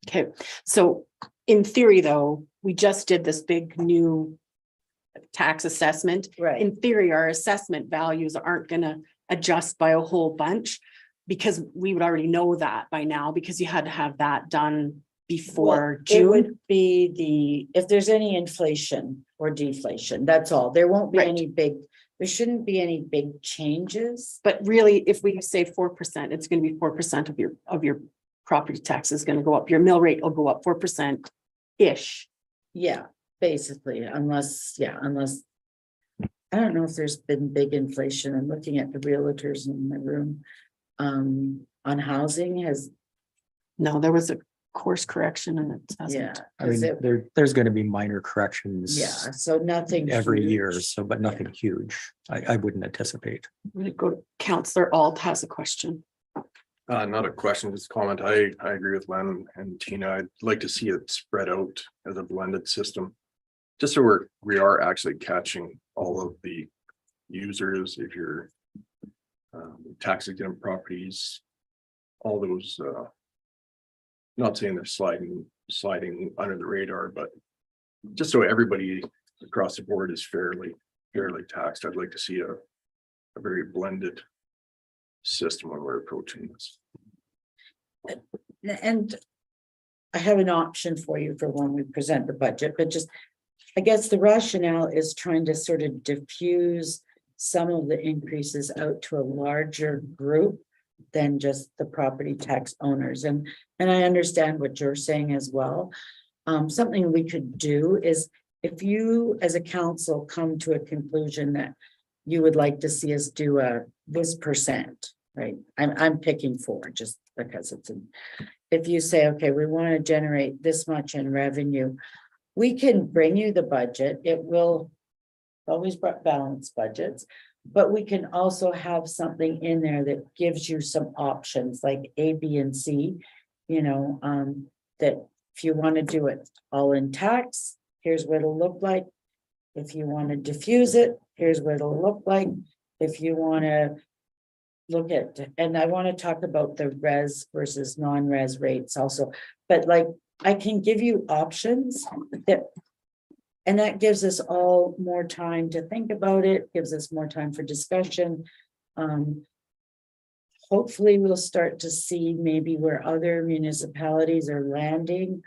Okay, so in theory, though, we just did this big new tax assessment. Right. In theory, our assessment values aren't gonna adjust by a whole bunch because we would already know that by now, because you had to have that done before It June. would be if there's any inflation or deflation, that's all. There won't be Right. any big, there shouldn't be any big changes. But really, if we say 4%, it's gonna be 4% of your property tax is gonna go up. Your mill rate will go up 4%-ish. Yeah, basically, unless I don't know if there's been big inflation. I'm looking at the realtors in my room. On housing has, No, there was course correction and it Yeah. hasn't. I mean, there's gonna be minor corrections. Yeah, so nothing. Every year, huge. so, but nothing huge. I wouldn't anticipate. I'm gonna go to Counselor Alt has a question. Not a question, just a comment. I agree with Len and Tina. I'd like to see it spread out as a blended system. Just so we are actually catching all of the users, if you're tax exempt properties, all those, not saying they're sliding under the radar, but just so everybody across the board is fairly taxed, I'd like to see a very blended system when we're approaching this. And I have an option for you for when we present the budget, but just, I guess the rationale is trying to sort of diffuse some of the increases out to a larger group than just the property tax owners. And I understand what you're saying as well. Something we could do is if you, as a council, come to a conclusion that you would like to see us do this percent, right? I'm picking 4 just because it's if you say, okay, we want to generate this much in revenue, we can bring you the budget. It will always balance budgets, but we can also have something in there that gives you some options like A, B, and C, that if you want to do it all in tax, here's what it'll look like. If you want to diffuse it, here's what it'll look like. If you want to look at, and I want to talk about the res versus non-res rates also, but like I can give you options and that gives us all more time to think about it, gives us more time for discussion. Hopefully we'll start to see maybe where other municipalities are landing.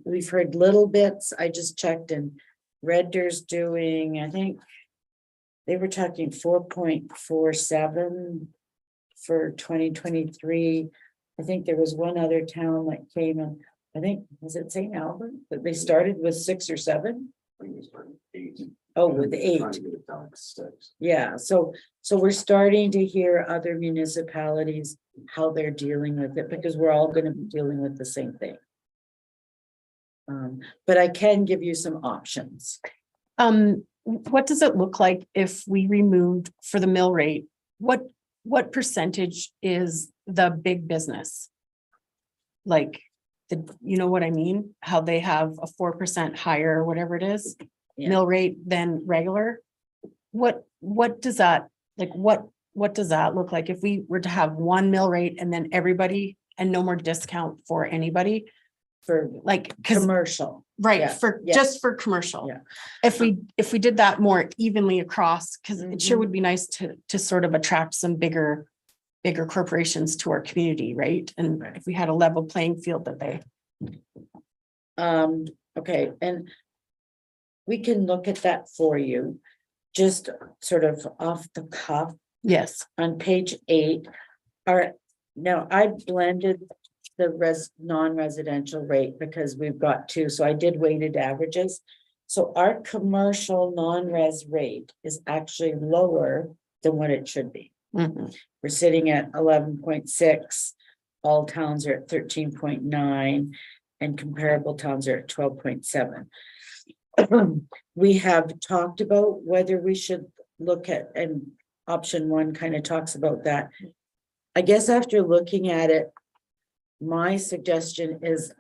We've heard little bits. I just checked and Red Deer's doing, I think they were talking 4.47 for 2023. I think there was one other town that came in, I think, was it St. Albert, that they started with 6 or 7? Oh, with 8. Yeah, so we're starting to hear other municipalities, how they're dealing with it, because we're all gonna be dealing with the same thing. But I can give you some options. What does it look like if we removed for the mill rate? What percentage is the big business? Like, you know what I mean? How they have a 4% higher, or whatever it is, Yeah. mill rate than regular? What does that, like, what does that look like if we were to have one mill rate and then everybody and no more discount for anybody? For Like, cause commercial. right, Yeah, for yeah. just for commercial. Yeah. If we did that more evenly across, because it sure Mhm. would be nice to sort of attract some bigger corporations to our community, right? And if we had a level playing field that they. Okay, and we can look at that for you, just sort of off the cuff. Yes. On page 8, now I blended the non-residential rate because we've got 2, so I did weighted averages. So our commercial non-res rate is actually lower than what it should be. Mhm. We're sitting at 11.6, all towns are at 13.9, and comparable towns are at 12.7. We have talked about whether we should look at, and option 1 kind of talks about that. I guess after looking at it, my suggestion is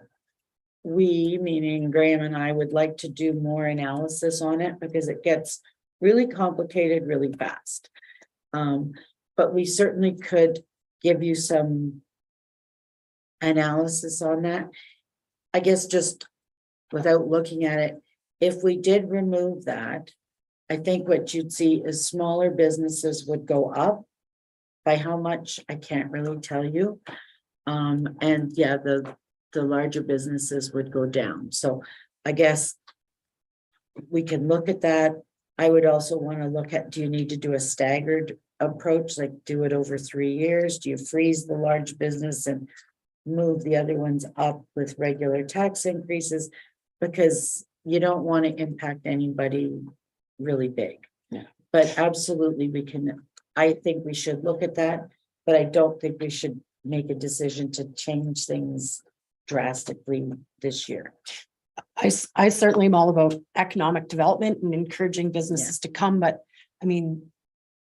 we, meaning Graham and I, would like to do more analysis on it because it gets really complicated really fast. But we certainly could give you some analysis on that. I guess just without looking at it, if we did remove that, I think what you'd see is smaller businesses would go up. By how much, I can't really tell you. And yeah, the larger businesses would go down. So I guess we can look at that. I would also want to look at, do you need to do a staggered approach, like do it over 3 years? Do you freeze the large business and move the other ones up with regular tax increases? Because you don't want to impact anybody really big. Yeah. But absolutely we can, I think we should look at that, but I don't think we should make a decision to change things drastically this year. I certainly am all about economic development and encouraging businesses to come, but I mean,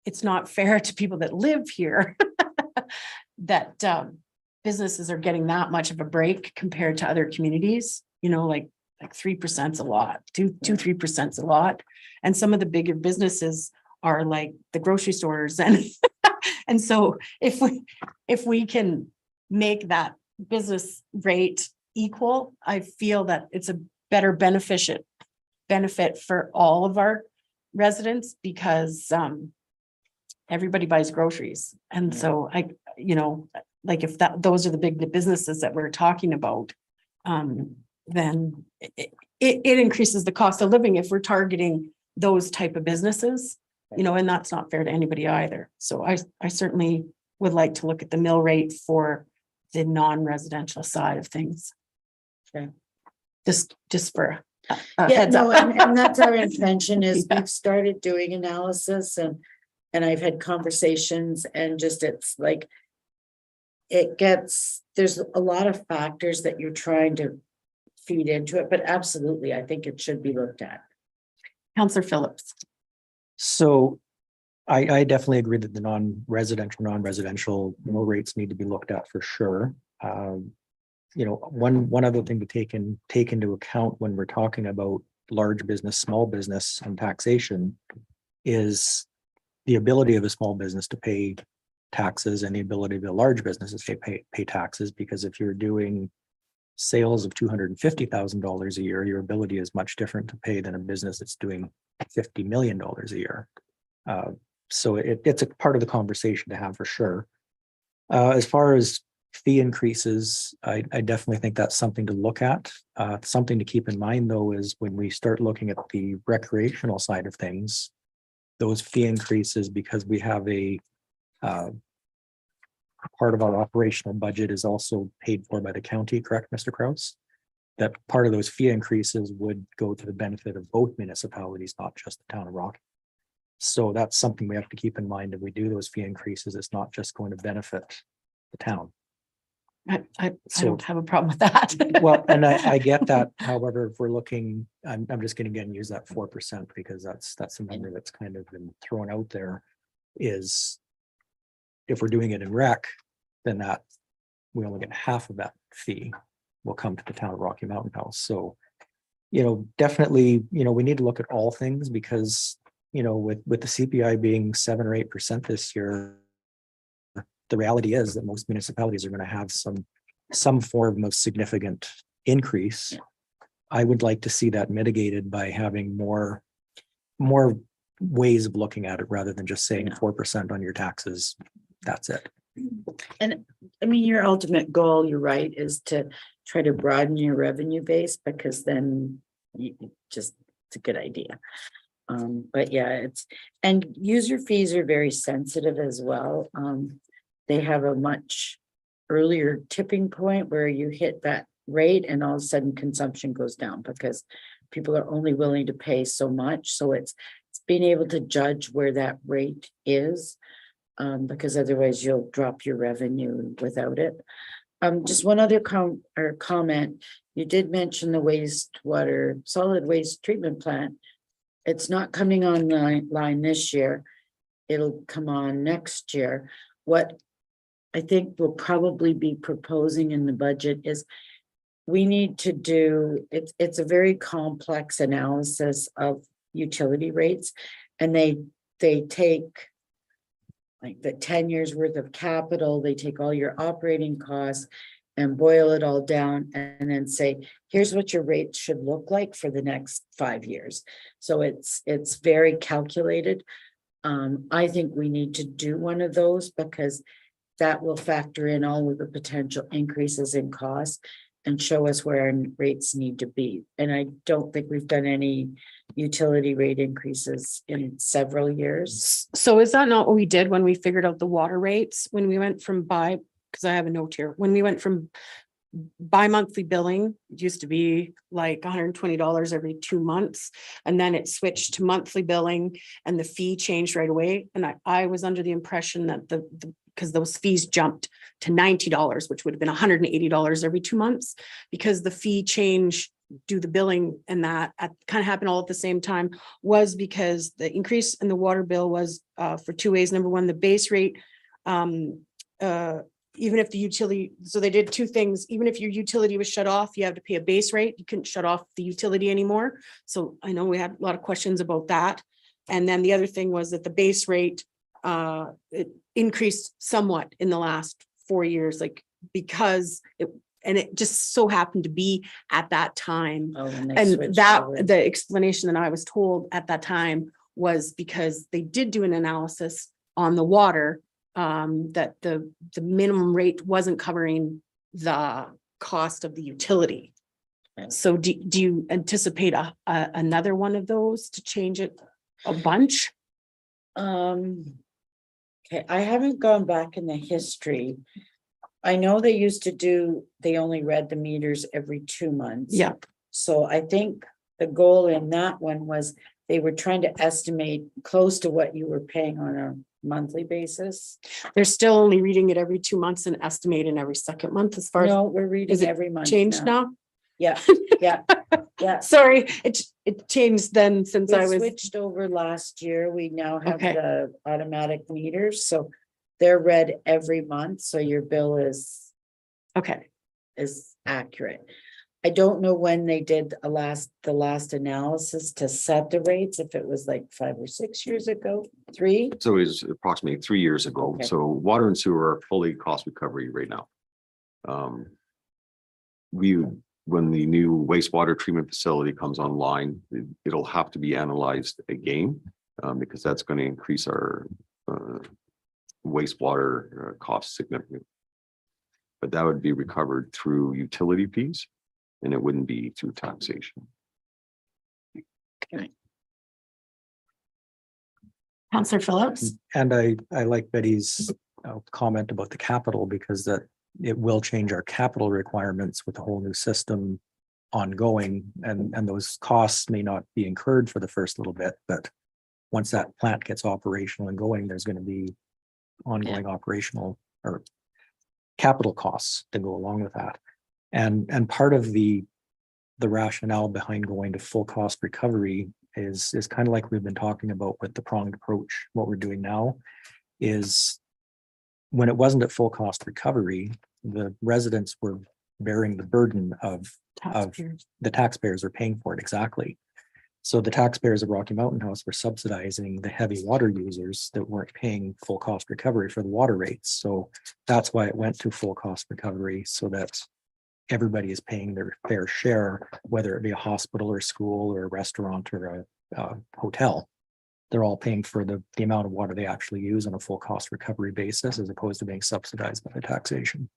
it's not fair to people that live here that businesses are getting that much of a break compared to other communities, you know, like 3% a lot, 3% a lot. And some of the bigger businesses are like the grocery stores and and so if we can make that business rate equal, I feel that it's a better benefit for all of our residents because everybody buys groceries. And so you know, like if those are the big businesses that we're talking about, then it increases the cost of living if we're targeting those type of businesses, you know, and that's not fair to anybody either. So I certainly would like to look at the mill rate for the non-residential side of things. Okay. Just for a Yeah, heads no, up. and that's our intention is Yeah. we've started doing analysis and I've had conversations and just it's like there's a lot of factors that you're trying to feed into it, but absolutely, I think it should be looked at. Counselor Phillips. So I definitely agree that the non-residential mill rates need to be looked at for sure. You know, one other thing to take into account when we're talking about large business, small business and taxation is the ability of a small business to pay taxes and the ability of a large businesses to pay taxes, because if you're doing sales of $250,000 a year, your ability is much different to pay than a business that's doing $50 million a year. So it's a part of the conversation to have for sure. As far as fee increases, I definitely think that's something to look at. Something to keep in mind though is when we start looking at the recreational side of things, those fee increases, because we have a part of our operational budget is also paid for by the county, correct, Mr. Kraus? That part of those fee increases would go to the benefit of both municipalities, not just the town of Rock. So that's something we have to keep in mind. If we do those fee increases, it's not just going to benefit the town. I So- don't have a problem with that. Well, and I get that. However, if we're looking, I'm just going to again use that 4% because that's a number that's kind of been thrown out there. Is if we're doing it in rec, then that we only get half of that fee will come to the town of Rocky Mountain House. So, you know, definitely, you know, we need to look at all things because, you know, with the CPI being 7 or 8% this year, the reality is that most municipalities are going to have some form of significant increase. I would like to see that mitigated by having more ways of looking at it rather than just saying 4% on your taxes. That's it. And I mean, your ultimate goal, you're right, is to try to broaden your revenue base because then it's a good idea. But yeah, and user fees are very sensitive as well. They have a much earlier tipping point where you hit that rate and all of a sudden consumption goes down because people are only willing to pay so much. So it's being able to judge where that rate is. Because otherwise you'll drop your revenue without it. Just one other comment. You did mention the solid waste treatment plant. It's not coming online this year. It'll come on next year. What I think we'll probably be proposing in the budget is we need to do, it's a very complex analysis of utility rates, and they take like the 10 years worth of capital, they take all your operating costs and boil it all down and then say, here's what your rate should look like for the next 5 years. So it's very calculated. I think we need to do one of those because that will factor in all of the potential increases in costs and show us where our rates need to be. And I don't think we've done any utility rate increases in several years. So is that not what we did when we figured out the water rates? When we went from because I have a note here, when we went from bi-monthly billing, it used to be like $120 every 2 months. And then it switched to monthly billing and the fee changed right away. And I was under the impression that the because those fees jumped to $90, which would have been $180 every 2 months. Because the fee change, do the billing and that kind of happened all at the same time, was because the increase in the water bill was for two ways. Number one, the base rate, even if the utility, so they did two things. Even if your utility was shut off, you have to pay a base rate. You couldn't shut off the utility anymore. So I know we had a lot of questions about that. And then the other thing was that the base rate, it increased somewhat in the last 4 years, like because it just so happened to be at that time. Oh, when they And switched that, over. the explanation that I was told at that time was because they did do an analysis on the water, that the minimum rate wasn't covering the cost of the utility. Right. So do you anticipate another one of those to change it a bunch? Okay, I haven't gone back in the history. I know they used to do, they only read the meters every 2 months. Yeah, So I think the goal in that one was they were trying to estimate close to what you were paying on a monthly basis. they're still only reading it every 2 months and estimating every second month as far as No, we're is reading it every month changed now. Yeah, yeah, yeah. Sorry, it changed then since I We was, switched over last year. We now have Okay. the automatic meters, so they're read every month, so your bill is okay, accurate. I don't know when they did the last analysis to set the rates, if it was like 5 or 6 years ago, 3. So it was approximately 3 years ago. Okay. So water and sewer are fully cost recovery right now. When the new wastewater treatment facility comes online, it'll have to be analyzed again, because that's going to increase our wastewater costs significantly. But that would be recovered through utility fees, and it wouldn't be through taxation. Counselor Phillips. And I like Betty's comment about the capital, because that it will change our capital requirements with a whole new system ongoing, and those costs may not be incurred for the first little bit, but once that plant gets operational and going, there's going to be ongoing operational or capital costs to go along with that. And part of the rationale behind going to full cost recovery is kind of like we've been talking about with the pronged approach. What we're doing now is, when it wasn't at full cost recovery, the residents were bearing the burden of Taxpayers. the taxpayers are paying for it. Exactly. So the taxpayers of Rocky Mountain House were subsidizing the heavy water users that weren't paying full cost recovery for the water rates. So that's why it went to full cost recovery, so that everybody is paying their fair share, whether it be a hospital or school or a restaurant or a hotel. They're all paying for the amount of water they actually use on a full cost recovery basis, as opposed to being subsidized by the taxation.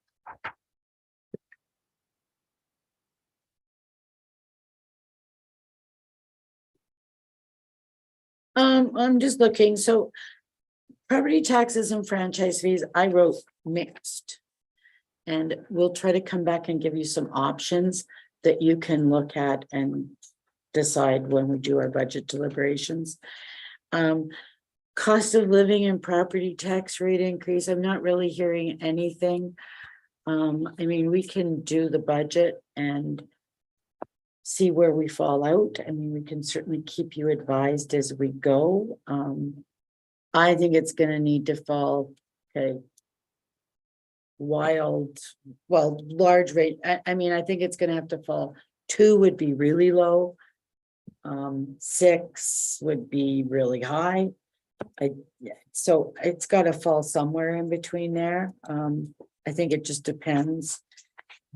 I'm just looking, so property taxes and franchise fees, I wrote mixed. And we'll try to come back and give you some options that you can look at and decide when we do our budget deliberations. Cost of living and property tax rate increase, I'm not really hearing anything. I mean, we can do the budget and see where we fall out. I mean, we can certainly keep you advised as we go. I think it's gonna need to fall, okay. Large rate, I mean, I think it's gonna have to fall. 2 would be really low. 6 would be really high. So it's gotta fall somewhere in between there. I think it just depends.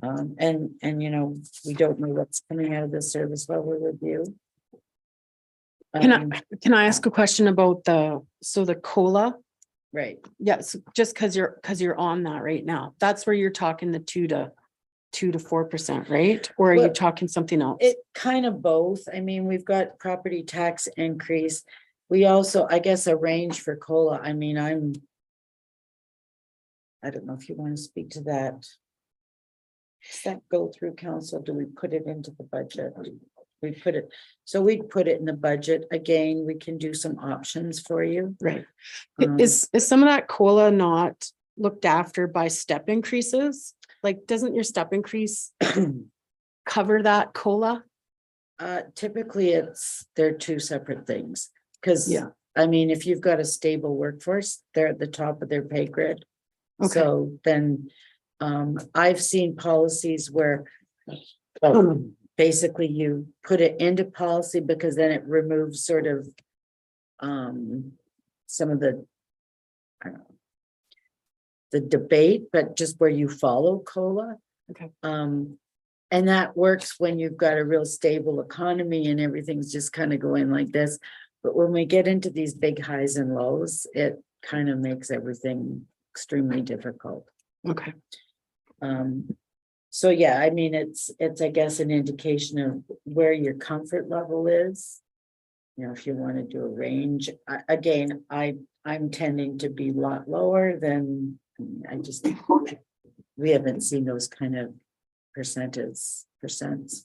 And you know, we don't know what's coming out of the service level review. Can I ask a question about the COLA? Right, Yes, just because you're on that right now. That's where you're talking the 2 to 4%, right? Or are you Well, talking something else? it kind of both. I mean, we've got property tax increase. We also, I guess, a range for COLA. I mean, I don't know if you want to speak to that. Does that go through council? Do we put it into the budget? We put it, so we put it in the budget. Again, we can do some options for you. Right. Um, Is some of that COLA not looked after by step increases? Like, doesn't your step increase cover that COLA? Typically they're two separate things. Cause Yeah. I mean, if you've got a stable workforce, they're at the top of their pay grid. Okay. So then, I've seen policies where basically you put it into policy because then it removes sort of some of the I don't know, the debate, but just where you follow COLA. Okay. And that works when you've got a real stable economy and everything's just kind of going like this. But when we get into these big highs and lows, it kind of makes everything extremely difficult. Okay. So yeah, I mean, it's, I guess, an indication of where your comfort level is. You know, if you want to do a range, again, I'm tending to be a lot lower than, we haven't seen those kind of percents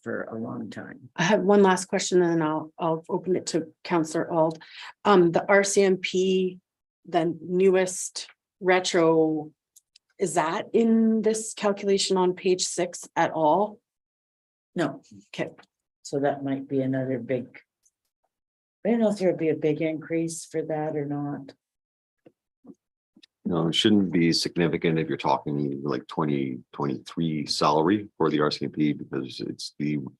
for a long time. I have one last question and then I'll open it to Counselor Ald. The RCMP, the newest retro, is that in this calculation on page 6 at all? No, Okay, so that might be another big. I don't know if there'd be a big increase for that or not. No, it shouldn't be significant if you're talking like 2023 salary for the RCMP because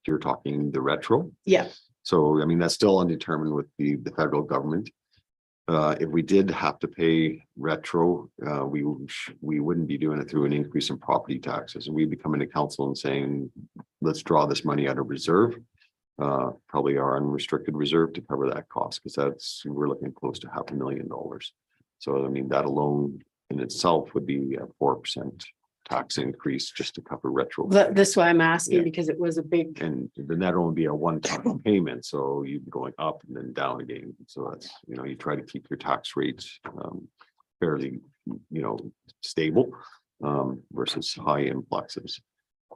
you're talking the retro. yeah, So, I mean, that's still undetermined with the federal government. If we did have to pay retro, we wouldn't be doing it through an increase in property taxes. And we'd be coming to council and saying, let's draw this money out of reserve. Probably our unrestricted reserve to cover that cost, because we're looking close to $500,000. So, I mean, that alone in itself would be a 4% tax increase just to cover retro. that's why I'm asking Yeah. because it was a big, And then that'll only be a one-time payment, so you'd be going up and then down again. So that's, you try to keep your tax rates fairly, stable versus high influxes.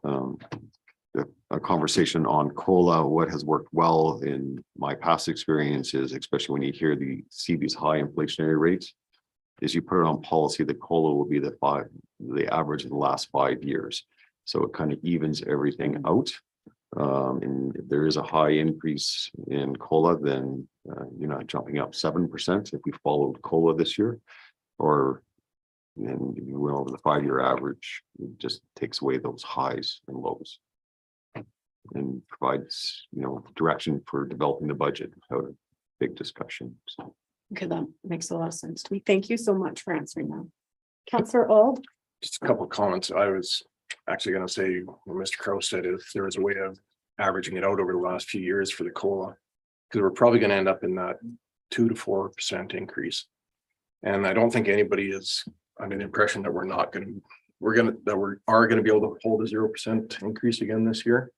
A conversation on COLA, what has worked well in my past experiences, especially when you see these high inflationary rates, is you put it on policy that COLA will be the average of the last 5 years. So it kind of evens everything out. And if there is a high increase in COLA, then you're not jumping up 7% if we followed COLA this year, or then you went over the 5-year average, it just takes away those highs and lows. And provides, direction for developing the budget without a big discussion. So. okay, that makes a lot of sense to me. Thank you so much for answering that. Counselor Ald? Just a couple of comments. I was actually gonna say, what Mr. Crowe said, if there was a way of averaging it out over the last few years for the COLA, because we're probably gonna end up in that 2 to 4% increase. And I don't think anybody is under the impression that we are gonna be able to hold a 0% increase again this year.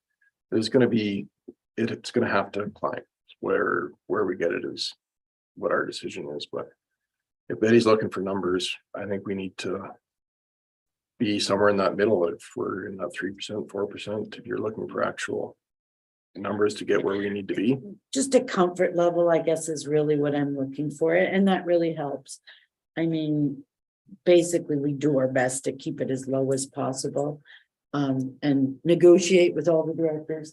There's gonna be, it's gonna have to climb. Where we get it is what our decision is, but if Betty's looking for numbers, I think we need to be somewhere in that middle. If we're in that 3%, 4%, if you're looking for actual numbers to get where we need to be. Just a comfort level, I guess, is really what I'm looking for, and that really helps. I mean, basically, we do our best to keep it as low as possible. And negotiate with all the directors,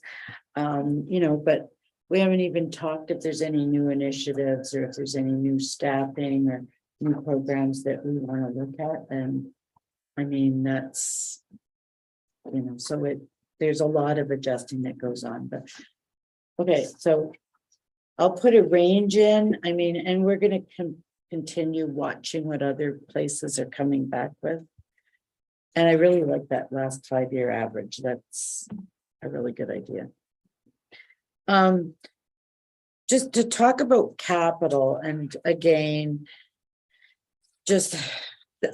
but we haven't even talked if there's any new initiatives or if there's any new staffing or new programs that we want to look at. And I mean, that's, so there's a lot of adjusting that goes on, but okay, so I'll put a range in, and we're going to continue watching what other places are coming back with. And I really like that last 5-year average. That's a really good idea. Just to talk about capital, and again,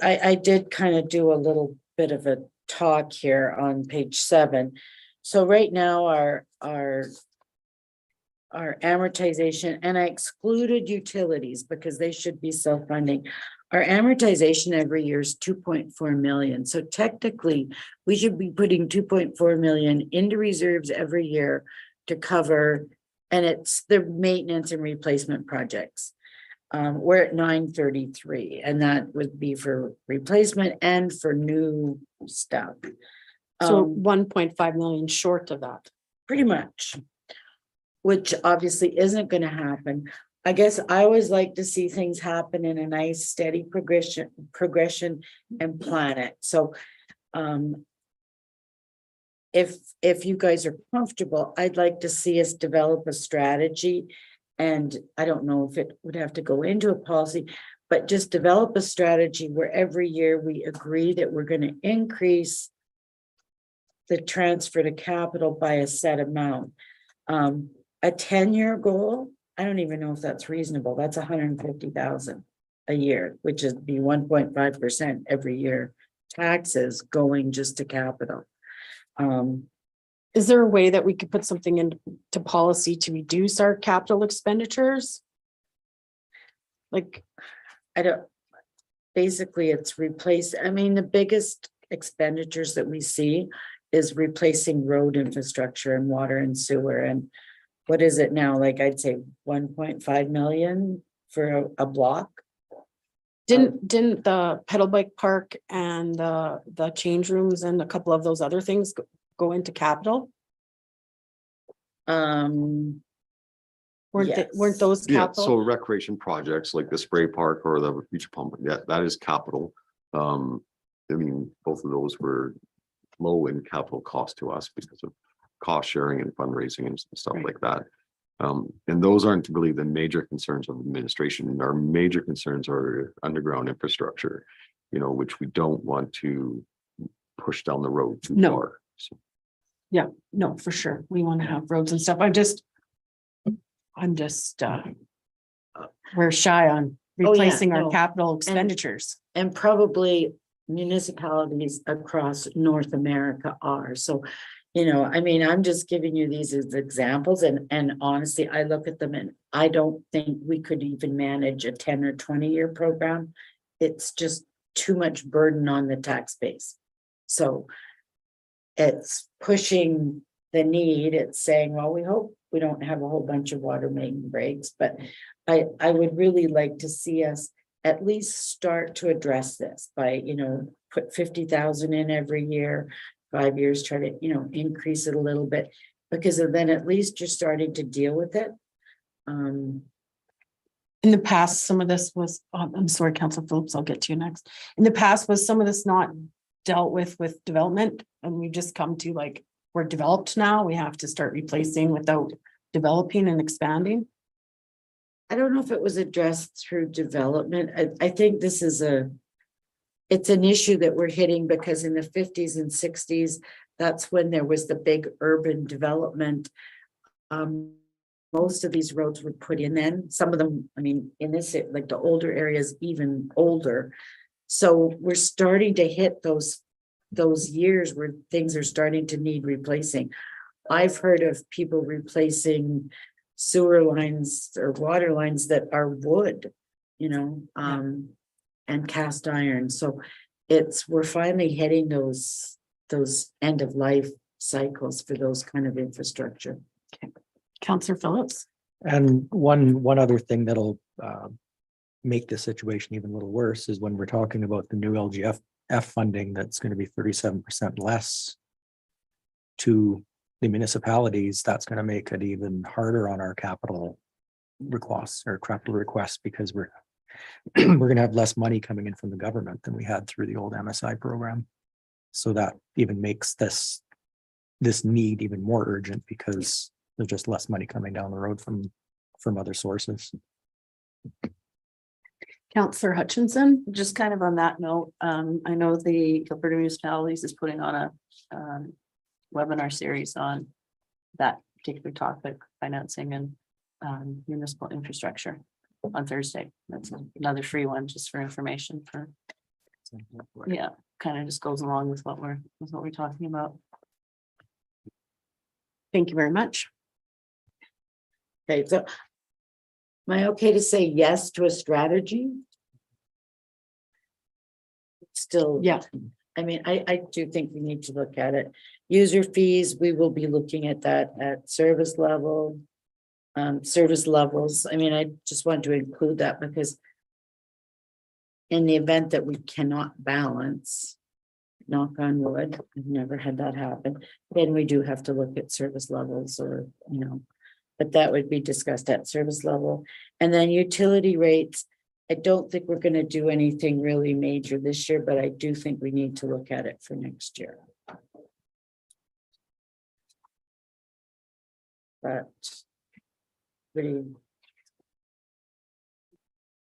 I did kind of do a little bit of a talk here on page 7. So right now our amortization, and I excluded utilities because they should be self-funding. Our amortization every year is 2.4 million. So technically we should be putting 2.4 million into reserves every year to cover, and it's the maintenance and replacement projects. We're at 933, and that would be for replacement and for new stuff. So Um, 1.5 million short of that. pretty much. Which obviously isn't gonna happen. I guess I always like to see things happen in a nice steady progression and plan it. So, if you guys are comfortable, I'd like to see us develop a strategy. And I don't know if it would have to go into a policy, but just develop a strategy where every year we agree that we're gonna increase the transfer to capital by a set amount. A 10-year goal, I don't even know if that's reasonable. That's 150,000 a year, which is be 1.5% every year. Taxes going just to capital. Is there a way that we could put something into policy to reduce our capital expenditures? Like, I don't, basically it's replace, I mean, the biggest expenditures that we see is replacing road infrastructure and water and sewer. And what is it now? Like, I'd say 1.5 million for a block. didn't the pedal bike park and the change rooms and a couple of those other things go into capital? Um, Weren't Yes. those Yeah, capital? so recreation projects like the spray park or the beach pump, that is capital. I mean, both of those were low in capital cost to us because of cost sharing and fundraising and stuff Right. like that. And those aren't really the major concerns of administration. Our major concerns are underground infrastructure, which we don't want to push down the road too No. far. So, Yeah, no, for sure. We want to have roads and stuff. I'm just we're shy on Oh, yeah, replacing our no. capital expenditures. and probably municipalities across North America are. So, I mean, I'm just giving you these as examples, and honestly, I look at them and I don't think we could even manage a 10 or 20-year program. It's just too much burden on the tax base. So it's pushing the need. It's saying, well, we hope we don't have a whole bunch of water main breaks, but I would really like to see us at least start to address this by, put 50,000 in every year, 5 years, try to, increase it a little bit, because then at least you're starting to deal with it. In the past, some of this was, I'm sorry, Councilor Phillips, I'll get to you next. In the past, was some of this not dealt with development, and we just come to like, we're developed now, we have to start replacing without developing and expanding? I don't know if it was addressed through development. I think this is it's an issue that we're hitting because in the 50s and 60s, that's when there was the big urban development. Most of these roads were put in then, some of them, I mean, in this, like the older areas, even older. So we're starting to hit those years where things are starting to need replacing. I've heard of people replacing sewer lines or water lines that are wood, and cast iron. So we're finally hitting those end of life cycles for those kind of infrastructure. Councilor Phillips? And one other thing that'll make the situation even a little worse is when we're talking about the new LGF funding that's going to be 37% less to the municipalities. That's going to make it even harder on our capital requests because we're going to have less money coming in from the government than we had through the old MSI program. So that even makes this need even more urgent because there's just less money coming down the road from other sources. Councilor Hutchinson? Just kind of on that note, I know the Alberta Municipalities is putting on a webinar series on that particular topic, financing and municipal infrastructure on Thursday. That's another free one just for information for, yeah, kind of just goes along with what we're talking about. Thank you very much. Okay, so am I okay to say yes to a strategy? Still, Yeah. I mean, I do think we need to look at it. User fees, we will be looking at that at service level. service levels. I mean, I just wanted to include that because in the event that we cannot balance, knock on wood, I've never had that happen, then we do have to look at service levels or, but that would be discussed at service level. And then utility rates, I don't think we're gonna do anything really major this year, but I do think we need to look at it for next year. But pretty,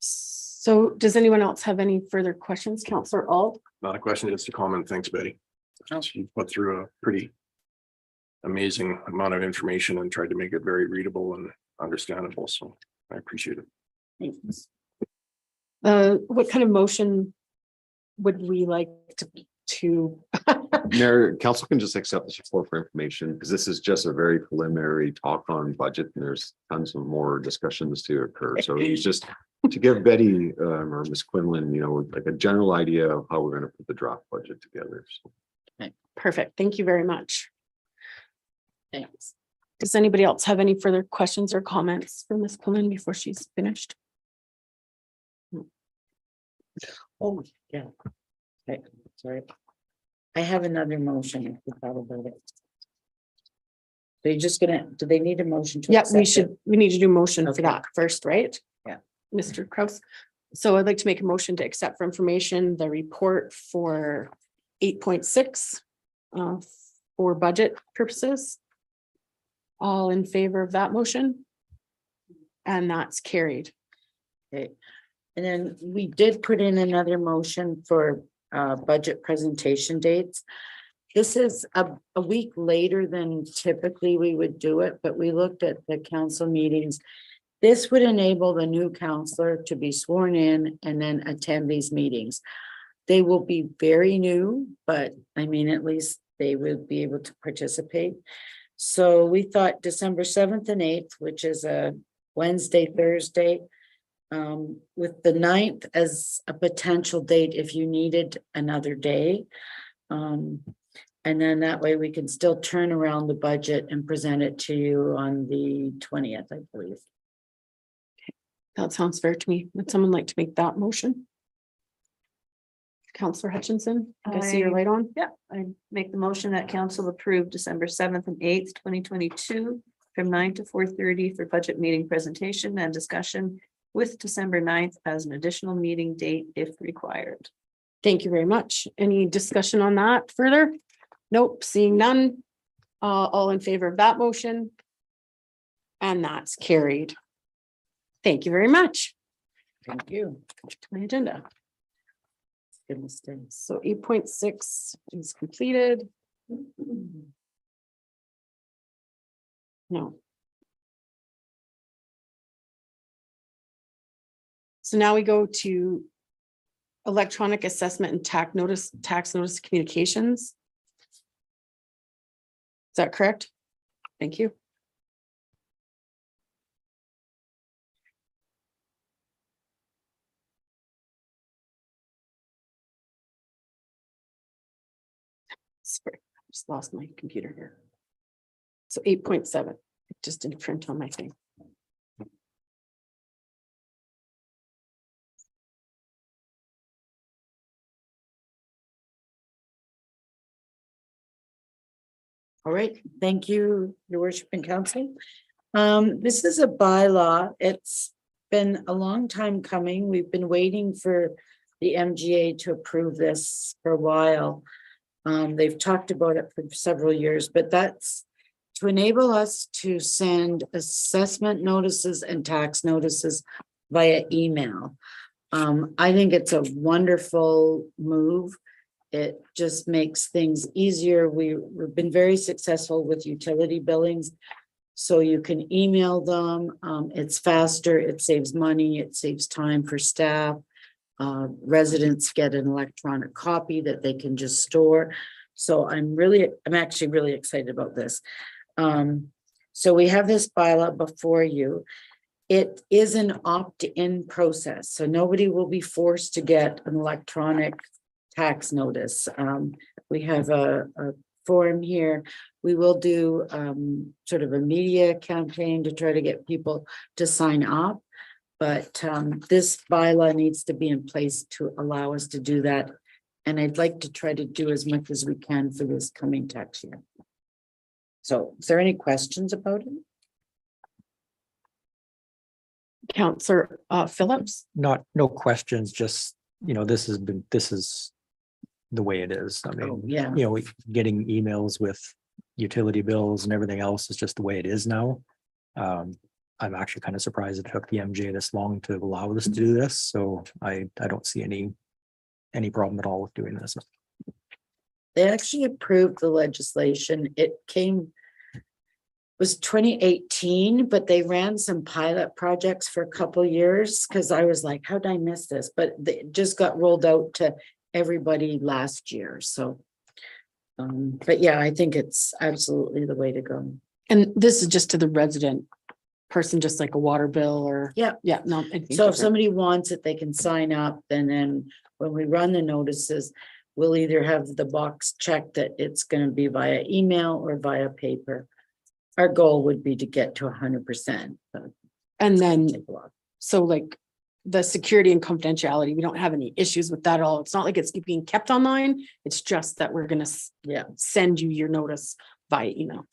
So does anyone else have any further questions? Counselor Alt? Not a question, just a comment. Thanks, Betty. She put through a pretty amazing amount of information and tried to make it very readable and understandable. So I appreciate it. thanks. What kind of motion would we like to? Mayor, council can just accept this report for information, because this is just a very preliminary talk on budget, and there's tons of more discussions to occur. So it's just to give Betty or Ms. Quinlan, like a general idea of how we're gonna put the draft budget together. So Perfect. Thank you very much. Thanks. Does anybody else have any further questions or comments for Ms. Quillen before she's finished? Oh, yeah. Okay, sorry. I have another motion. If you thought about it. They're just gonna, do they need a motion to? Yeah, accept it? we need to do motion Okay. for that first, right? Yeah. Mr. Kraus. So I'd like to make a motion to accept for information the report for 8.6 for budget purposes. All in favor of that motion? And that's carried. Okay, and then we did put in another motion for budget presentation dates. This is a week later than typically we would do it, but we looked at the council meetings. This would enable the new counselor to be sworn in and then attend these meetings. They will be very new, but I mean, at least they will be able to participate. So we thought December 7th and 8th, which is a Wednesday, Thursday, with the 9th as a potential date if you needed another day. And then that way we can still turn around the budget and present it to you on the 20th, I believe. That sounds fair to me. Would someone like to make that motion? Counselor Hutchinson, I see you're I- right on. Yeah, I make the motion that council approve December 7th and 8th, 2022 from 9 to 4:30 for budget meeting presentation and discussion with December 9th as an additional meeting date if required. Thank you very much. Any discussion on that further? Nope, seeing none. All in favor of that motion? And that's carried. Thank you very much. Thank you. To my agenda. Goodness sakes. So 8.6 is completed. No. So now we go to electronic assessment and tax notice communications. Is that correct? Thank you. Sorry, I just lost my computer here. So 8.7, it just didn't print on my thing. All right, thank you, your worship and council. This is a bylaw. It's been a long time coming. We've been waiting for the MGA to approve this for a while. They've talked about it for several years, but that's to enable us to send assessment notices and tax notices via email. I think it's a wonderful move. It just makes things easier. We've been very successful with utility billings. So you can email them. It's faster, it saves money, it saves time for staff. Residents get an electronic copy that they can just store. So I'm actually really excited about this. So we have this bylaw before you. It is an opt-in process, so nobody will be forced to get an electronic tax notice. We have a forum here. We will do sort of a media campaign to try to get people to sign up. But this bylaw needs to be in place to allow us to do that. And I'd like to try to do as much as we can for this coming tax year. So is there any questions about it? Counselor Phillips. No questions, just, this is the way it is. I Oh, mean, yeah. Getting emails with utility bills and everything else is just the way it is now. I'm actually kind of surprised it took the MJ this long to allow us to do this, so I don't see any problem at all with doing this. They actually approved the legislation. It was 2018, but they ran some pilot projects for a couple years because I was like, how did I miss this? But it just got rolled out to everybody last year. So, but yeah, I think it's absolutely the way to go. And this is just to the resident person, just like a water bill or. Yeah. Yeah, no. anything So if different. somebody wants it, they can sign up, and then when we run the notices, we'll either have the box checked that it's gonna be via email or via paper. Our goal would be to get to 100%. but And then, take a while. so like the security and confidentiality, we don't have any issues with that at all. It's not like it's being kept online. It's just that we're gonna Yeah, send you your notice via email.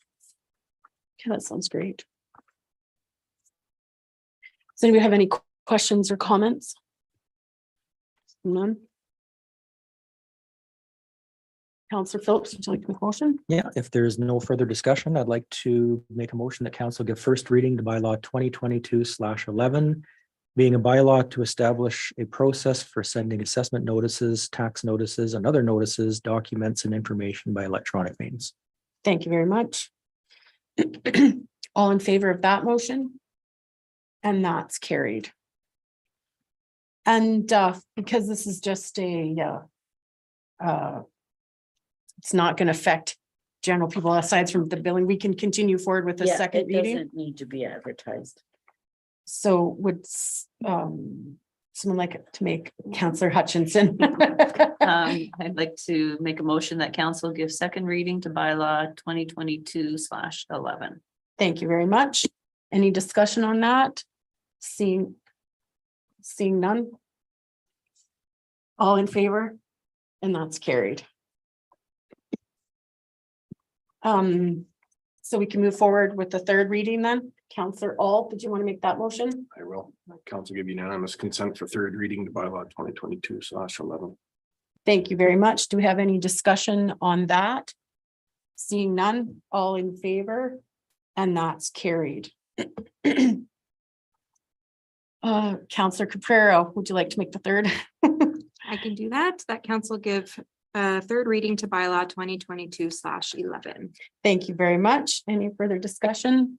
Okay, that sounds great. Does anybody have any questions or comments? None? Counselor Phillips, would you like to make a motion? Yeah, if there's no further discussion, I'd like to make a motion that council give first reading to bylaw 2022/11, being a bylaw to establish a process for sending assessment notices, tax notices, and other notices, documents, and information by electronic means. Thank you very much. All in favor of that motion? And that's carried. And because this is just it's not going to affect general people aside from the billing, we can continue forward with the yeah, second it reading. doesn't need to be advertised. So would someone like to make Counselor Hutchinson? I'd like to make a motion that council give second reading to bylaw 2022/11. Thank you very much. Any discussion on that? Seeing none? All in favor? And that's carried. So we can move forward with the third reading then. Counselor Alt, did you want to make that motion? I will. Council give unanimous consent for third reading to bylaw 2022/11. Thank you very much. Do we have any discussion on that? Seeing none, all in favor? And that's carried. Counselor Caprero, would you like to make the third? I can do that. That council give third reading to bylaw 2022/11. Thank you very much. Any further discussion?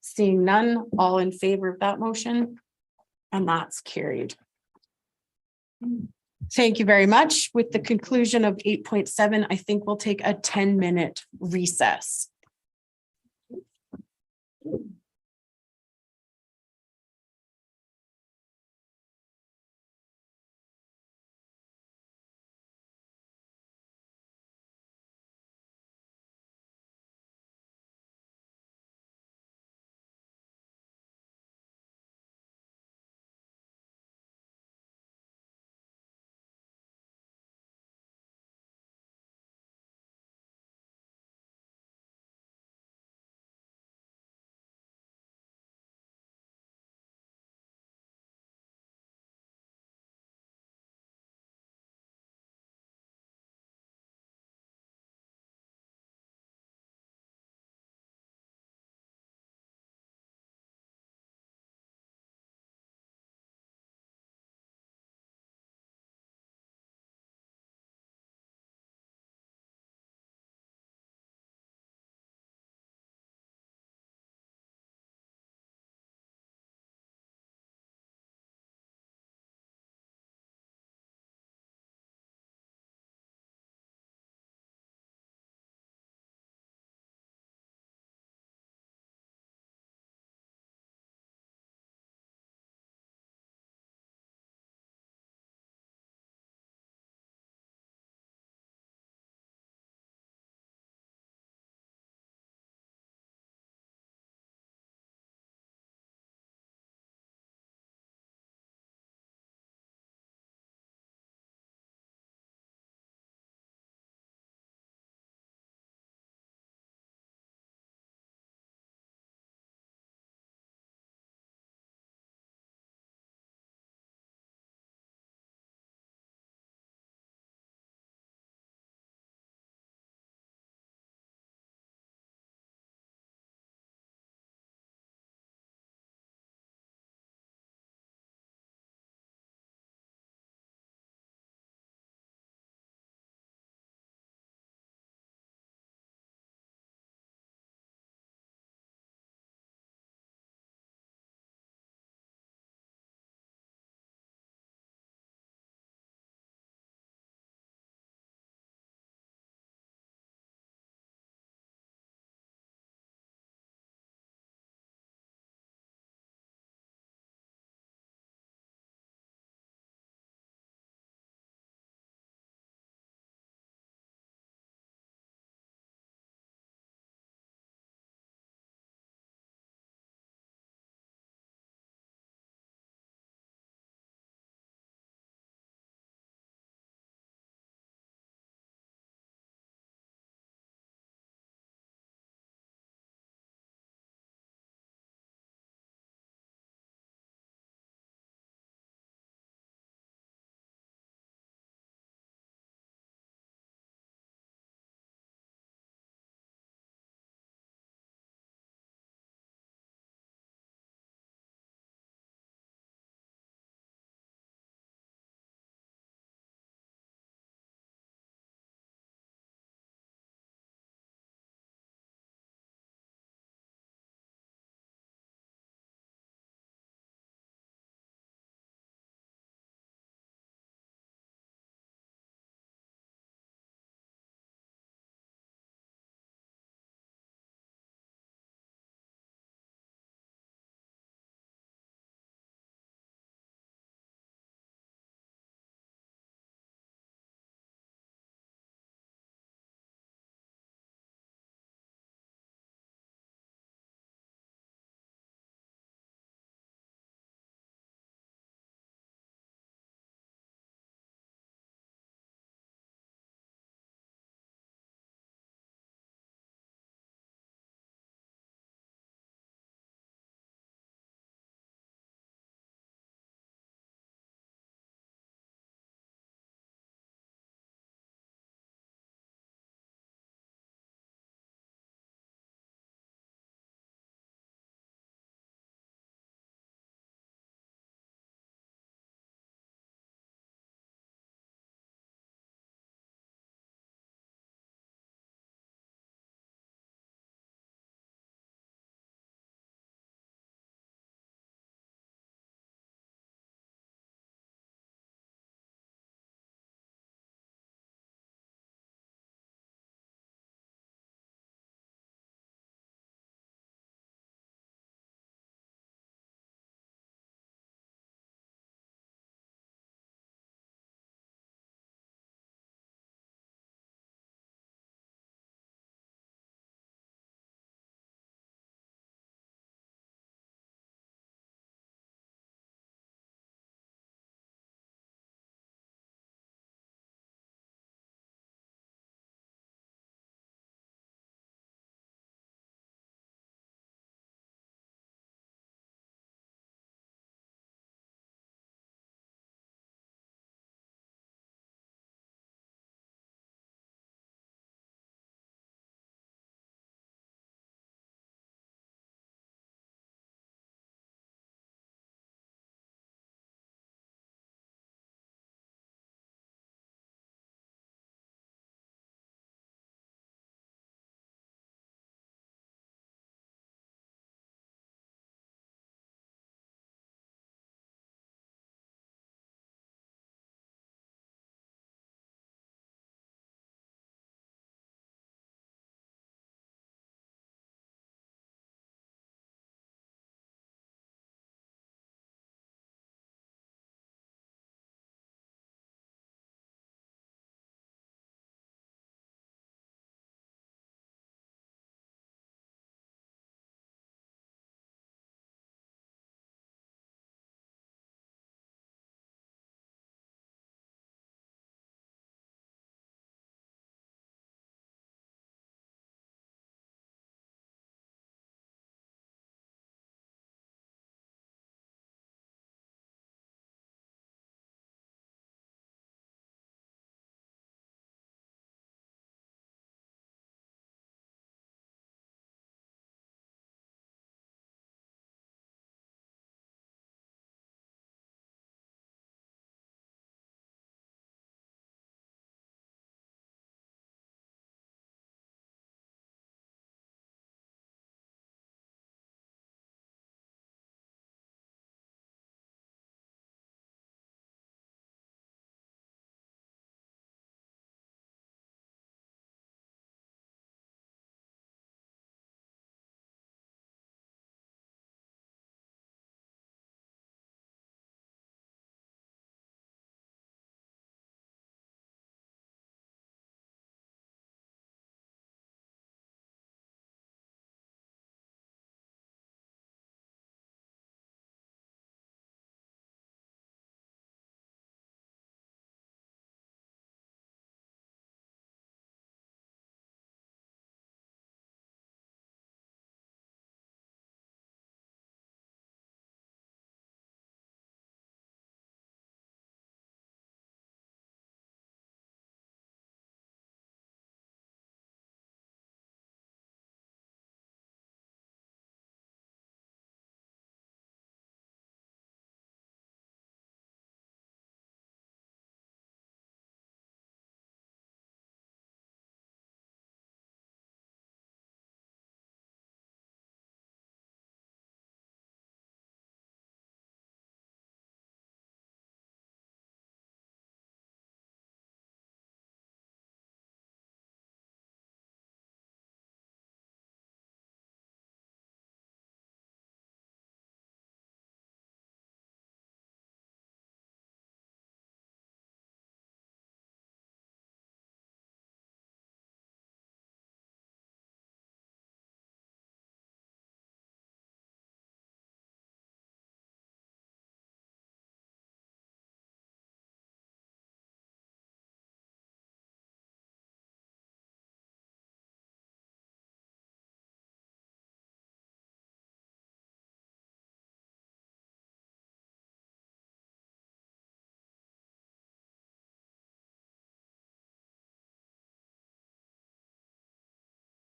Seeing none, all in favor of that motion? And that's carried. Thank you very much. With the conclusion of 8.7, I think we'll take a 10-minute recess.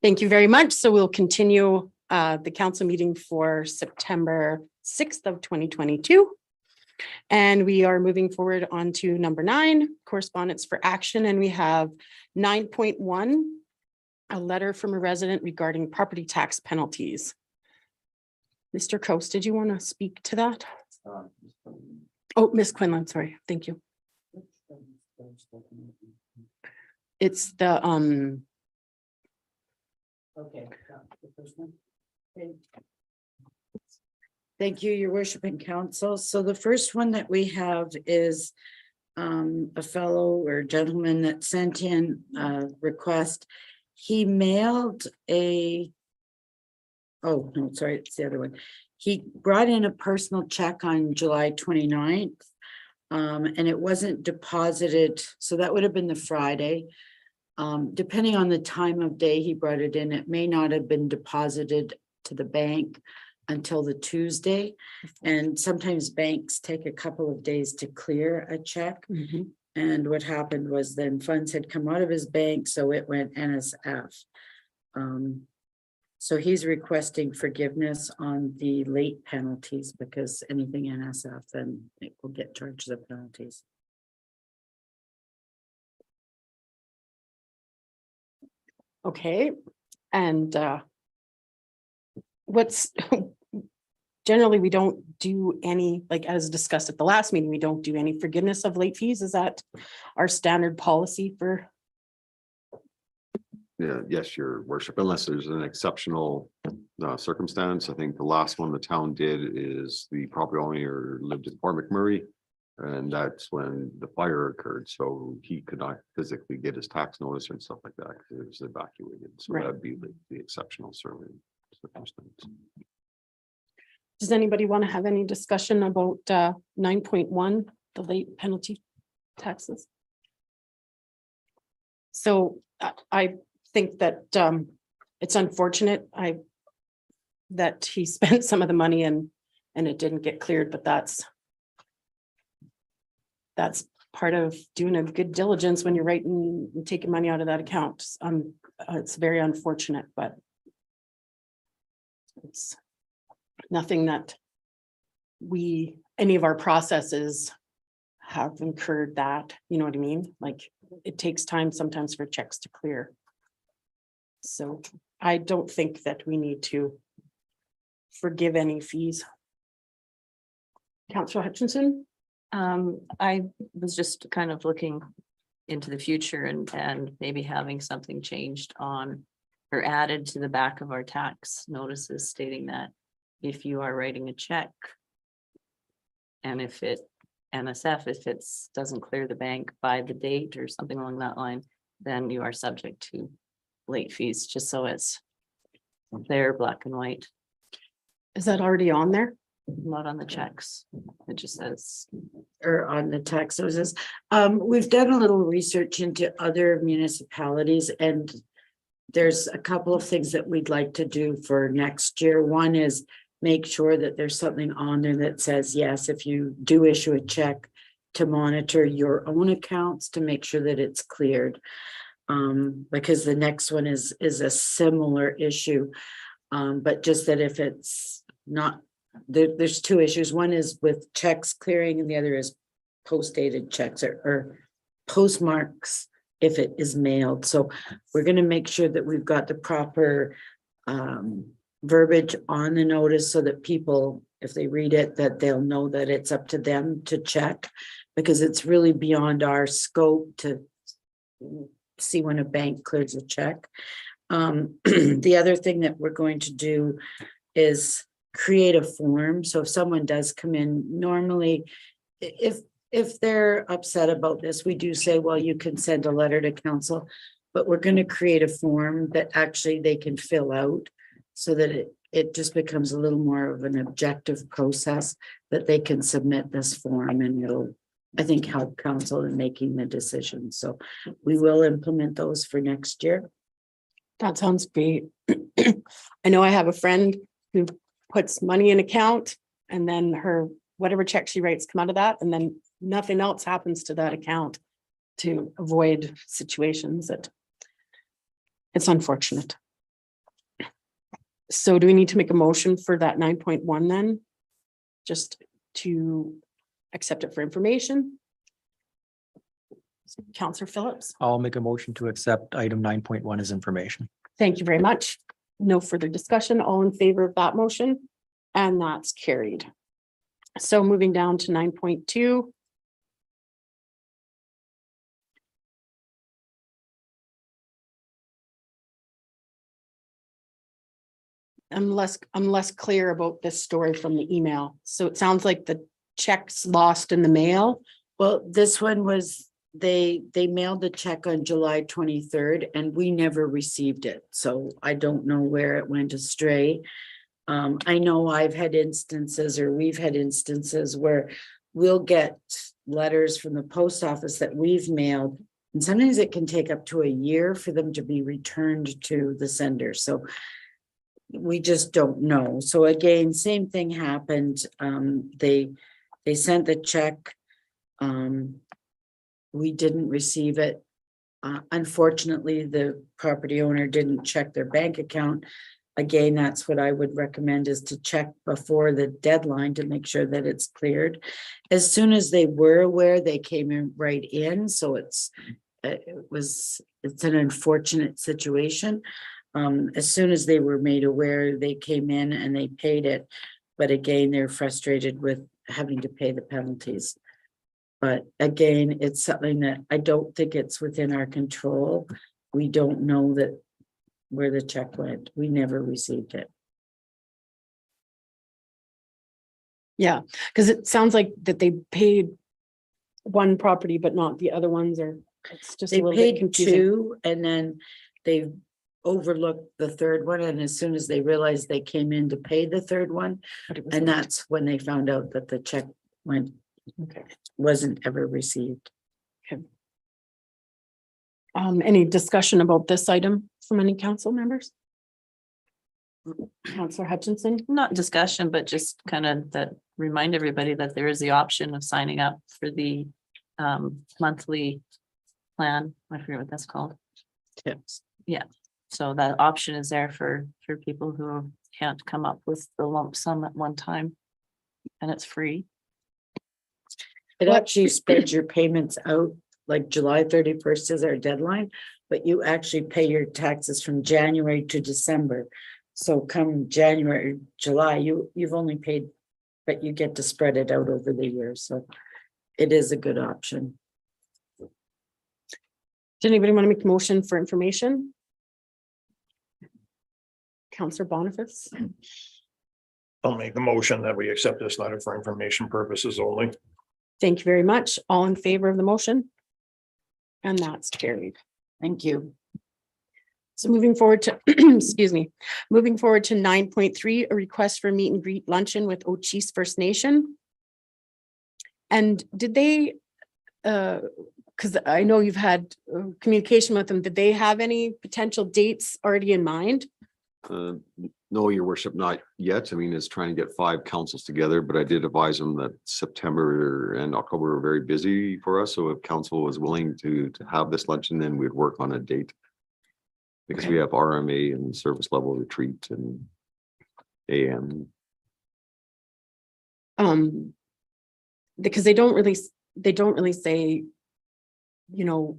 Thank you very much. So we'll continue the council meeting for September 6th of 2022. And we are moving forward on to number 9, correspondence for action. And we have 9.1, a letter from a resident regarding property tax penalties. Mr. Coast, did you want to speak to that? Oh, Ms. Quinlan, sorry. Thank you. It's the, Okay. the first one. Okay. Thank you, your worship and council. So the first one that we have is a fellow or gentleman that sent in a request. He mailed a, oh, no, sorry, it's the other one. He brought in a personal check on July 29th. And it wasn't deposited, so that would have been the Friday. Depending on the time of day he brought it in, it may not have been deposited to the bank until the Tuesday. And sometimes banks take a couple of days to clear a check. Mhm. And what happened was then funds had come out of his bank, so it went NSF. So he's requesting forgiveness on the late penalties because anything NSF, then it will get charged the penalties. Okay, and what's generally, we don't do any, like as discussed at the last meeting, we don't do any forgiveness of late fees. Is that our standard policy for? Yeah, yes, your worship, unless there's an exceptional circumstance. I think the last one the town did is the property owner lived in Fort McMurray. And that's when the fire occurred, so he could not physically get his tax notice and stuff like that, because it was evacuated, so Right. that'd be the exceptional circumstance. Does anybody want to have any discussion about 9.1, the late penalty taxes? So I think that it's unfortunate that he spent some of the money and it didn't get cleared, but that's part of doing a good diligence when you're writing and taking money out of that account. It's very unfortunate, but it's nothing that any of our processes have incurred that, you know what I mean? Like, it takes time sometimes for checks to clear. So I don't think that we need to forgive any fees. Councillor Hutchinson? I was just kind of looking into the future and maybe having something changed on or added to the back of our tax notices stating that if you are writing a check and if it NSF, if it's doesn't clear the bank by the date or something along that line, then you are subject to late fees, just so it's there, black and white, Is that already on there? not on the checks. It just says, Or on the tax notices. We've done a little research into other municipalities and there's a couple of things that we'd like to do for next year. One is make sure that there's something on there that says, yes, if you do issue a check, to monitor your own accounts to make sure that it's cleared. Because the next one is a similar issue. But just that if it's not, there's two issues. One is with checks clearing and the other is post-dated checks or postmarks if it is mailed. So we're going to make sure that we've got the proper verbiage on the notice so that people, if they read it, that they'll know that it's up to them to check, because it's really beyond our scope to see when a bank clears a check. The other thing that we're going to do is create a form. So if someone does come in, normally, if they're upset about this, we do say, well, you can send a letter to council, but we're going to create a form that actually they can fill out so that it just becomes a little more of an objective process that they can submit this form, and it'll, I think, help council in making the decision. So we will implement those for next year. That sounds great. I know I have a friend who puts money in account and then her, whatever check she writes come out of that, and then nothing else happens to that account to avoid situations that it's unfortunate. So do we need to make a motion for that 9.1 then? Just to accept it for information? Counselor Phillips, I'll make a motion to accept item 9.1 as information. thank you very much. No further discussion. All in favor of that motion? And that's carried. So moving down to 9.2. I'm less clear about this story from the email. So it sounds like the check's lost in the mail. Well, this one was, they mailed the check on July 23rd and we never received it. So I don't know where it went astray. I know I've had instances, or we've had instances where we'll get letters from the post office that we've mailed. And sometimes it can take up to a year for them to be returned to the sender. So we just don't know. So again, same thing happened. They sent the check. We didn't receive it. Unfortunately, the property owner didn't check their bank account. Again, that's what I would recommend, is to check before the deadline to make sure that it's cleared. As soon as they were aware, they came in right in. So it's an unfortunate situation. As soon as they were made aware, they came in and they paid it. But again, they're frustrated with having to pay the penalties. But again, it's something that I don't think it's within our control. We don't know that where the check went. We never received it. Yeah, because it sounds like that they paid one property, but not the other ones, or it's just a They little bit paid confusing. two and then they overlooked the third one. And as soon as they realized, they came in to pay the third one. But it was And late. that's when they found out that the check Okay. wasn't ever received. Any discussion about this item from any council members? Counselor Hutchinson? Not discussion, but just kind of that remind everybody that there is the option of signing up for the monthly plan. I forget what that's called. Tips. So that option is there for people who can't come up with the lump sum at one time. And it's free. It actually spreads your payments out, like July 31st is our deadline, but you actually pay your taxes from January to December. So come January, July, you've only paid, but you get to spread it out over the year. So it is a good option. Did anybody want to make a motion for information? Counselor Boniface? I'll make the motion that we accept this letter for information purposes only. Thank you very much. All in favor of the motion? And that's carried. Thank you. So moving forward to, excuse me, moving forward to 9.3, a request for meet and greet luncheon with Ochese First Nation. And did they, because I know you've had communication with them, did they have any potential dates already in mind? No, your worship, not yet. I mean, it's trying to get 5 councils together, but I did advise them that September and October are very busy for us. So if council was willing to have this luncheon, then we'd work on a date. Because we have RMA and service level retreat and AM. Because they don't really say, you know,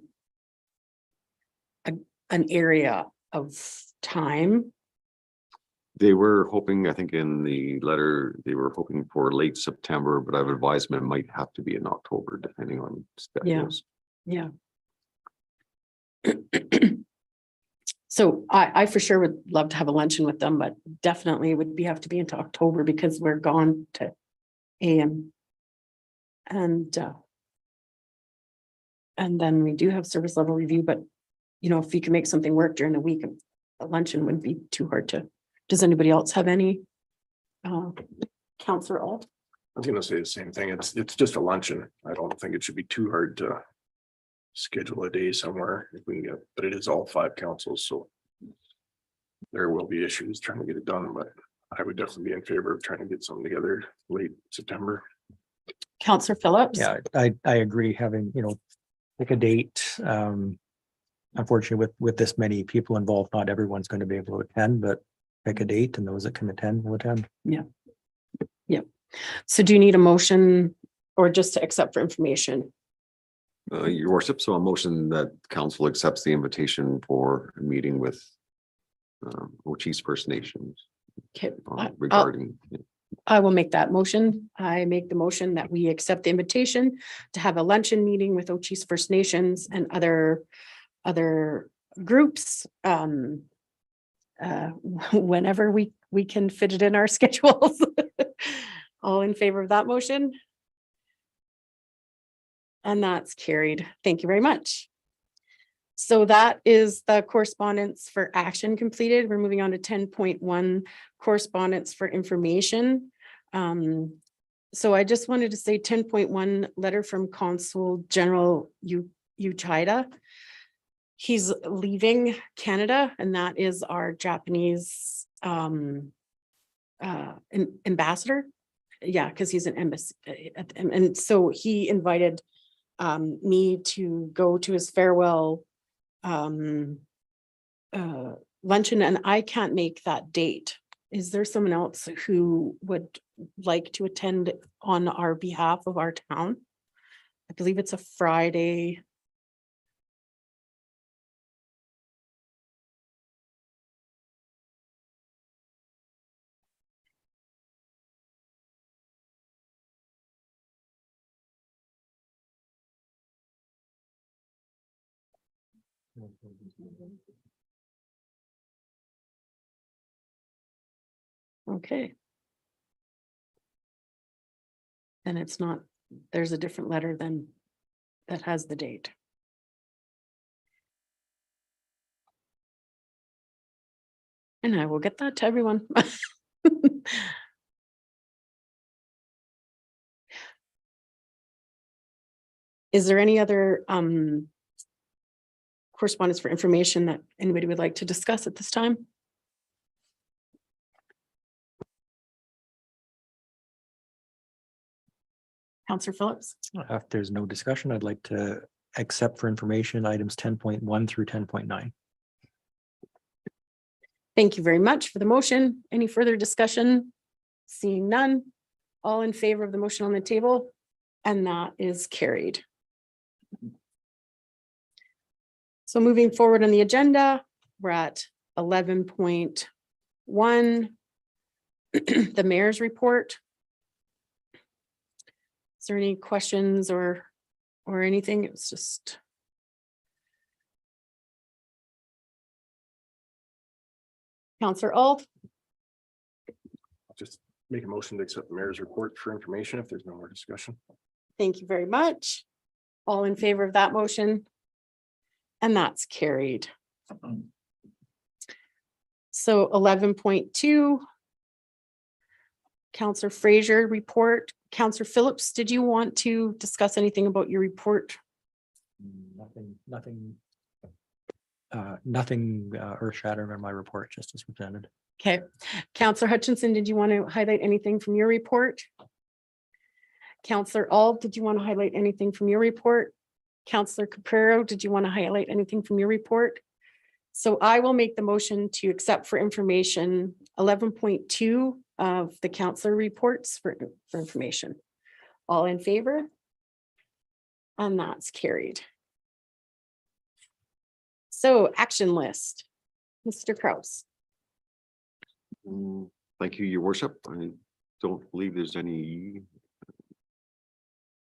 an area of time. They were hoping, I think in the letter, they were hoping for late September, but I've advised them it might have to be in October, depending on schedules. Yeah. So I for sure would love to have a luncheon with them, but definitely would have to be into October because we're gone to AM. And then we do have service level review, but you know, if you can make something work during the week, a luncheon wouldn't be too hard to. Does anybody else have any? Counselor Alt? I was gonna say the same thing. It's just a luncheon. I don't think it should be too hard to schedule a day somewhere if we can get, but it is all 5 councils, so there will be issues trying to get it done, but I would definitely be in favor of trying to get something together late September. Counselor Phillips? Yeah, I agree, having, pick a date. Unfortunately, with this many people involved, not everyone's going to be able to attend, but pick a date and those that can attend will attend. So do you need a motion or just to accept for information? Your worship, so a motion that council accepts the invitation for a meeting with Ochese First Nations Okay, regarding. I will make that motion. I make the motion that we accept the invitation to have a luncheon meeting with Ochese First Nations and other groups. Whenever we can fit it in our schedules. All in favor of that motion? And that's carried. Thank you very much. So that is the correspondence for action completed. We're moving on to 10.1 correspondence for information. So I just wanted to say 10.1 letter from Consul General Uchida. He's leaving Canada, and that is our Japanese ambassador. Yeah, because he's an embassy. And so he invited me to go to his farewell luncheon, and I can't make that date. Is there someone else who would like to attend on our behalf of our town? I believe it's a Friday. Okay. And it's not, there's a different letter than that has the date. And I will get that to everyone. Is there any other correspondence for information that anybody would like to discuss at this time? Counselor Phillips? If there's no discussion, I'd like to accept for information items 10.1 through 10.9. Thank you very much for the motion. Any further discussion? Seeing none. All in favor of the motion on the table? And that is carried. So moving forward on the agenda, we're at 11.1. The mayor's report. Is there any questions or anything? It's just. Counselor Alt, Just make a motion to accept the mayor's report for information if there's no more discussion. thank you very much. All in favor of that motion? And that's carried. So 11.2. Counselor Fraser report. Counselor Phillips, did you want to discuss anything about your report? Nothing earth shattering in my report, just as presented. Okay. Counselor Hutchinson, did you want to highlight anything from your report? Counselor Auld, did you want to highlight anything from your report? Counselor Caprero, did you want to highlight anything from your report? So I will make the motion to accept for information 11.2 of the counselor reports for information. All in favor? And that's carried. So action list, Mr. Kraus. Thank you, your worship. I don't believe there's any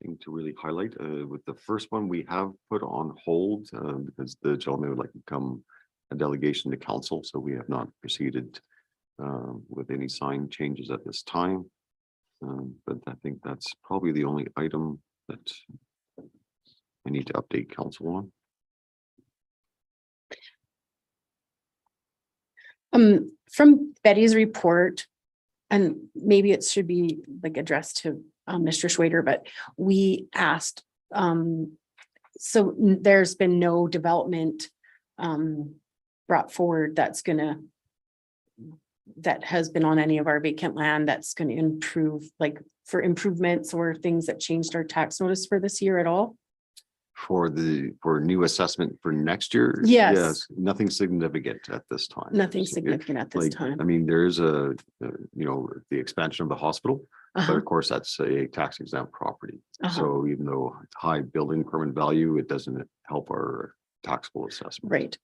thing to really highlight. With the first one, we have put on hold because the gentleman would like to become a delegation to council, so we have not proceeded with any sign changes at this time. But I think that's probably the only item that I need to update council on. From Betty's report, and maybe it should be like addressed to Mr. Schwader, but we asked, so there's been no development brought forward that has been on any of our vacant land that's going to improve, like for improvements or things that changed our tax notice for this year at all? for new assessment for next year? Yes. Nothing significant at this time. Nothing It's- it- significant at this like, time. I mean, there is the expansion of the hospital, but Uh-huh, of course, that's a tax exempt property. uh-huh. So even though it's high building permit value, it doesn't help our taxable assessment. Right.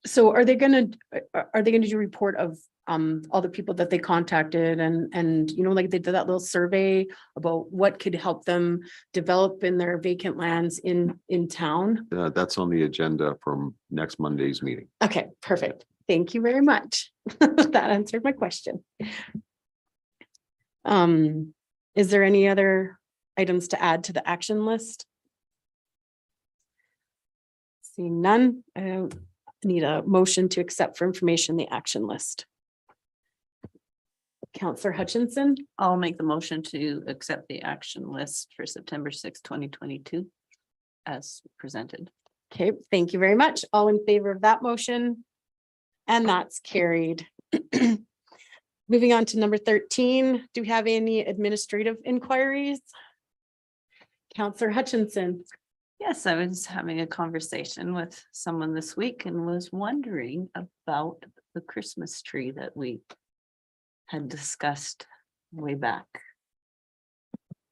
So are they gonna do a report of all the people that they contacted and like they did that little survey about what could help them develop in their vacant lands in town? That's on the agenda from next Monday's meeting. Okay, perfect. Thank you very much. That answered my question. Is there any other items to add to the action list? Seeing none, I need a motion to accept for information the action list. Counselor Hutchinson, I'll make the motion to accept the action list for September 6th, 2022 as presented. okay, thank you very much. All in favor of that motion? And that's carried. Moving on to number 13, do we have any administrative inquiries? Counselor Hutchinson. Yes, I was having a conversation with someone this week and was wondering about the Christmas tree that we had discussed way back.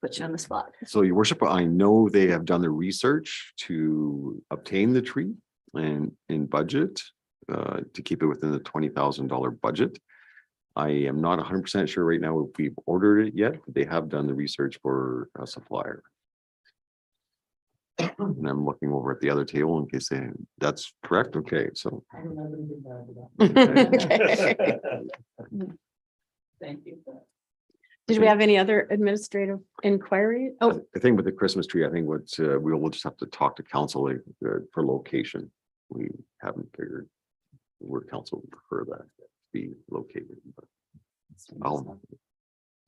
Put you on the spot. So your worship, I know they have done the research to obtain the tree and in budget to keep it within the $20,000 budget. I am not 100% sure right now if we've ordered it yet, but they have done the research for a supplier. And I'm looking over at the other table in case that's correct. Okay, so Okay. Thank you. Did we have any other administrative inquiry? Oh, the thing with the Christmas tree, I think what we'll just have to talk to council for location. We haven't figured where council would prefer that to be located. But I'll.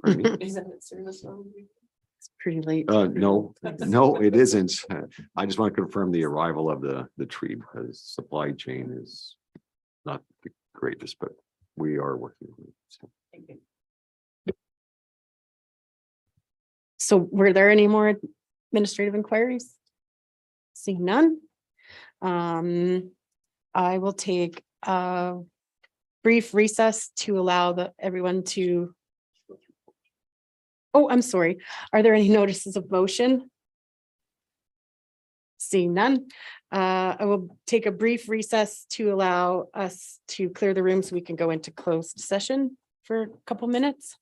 Pardon me? Is that service? it's pretty late. No, it isn't. I just want to confirm the arrival of the tree because supply chain is not the greatest, but we are working. on it, so. So were there any more administrative inquiries? Seeing none. I will take a brief recess to allow everyone to. Oh, I'm sorry. Are there any notices of motion? Seeing none, I will take a brief recess to allow us to clear the room so we can go into closed session for a couple minutes.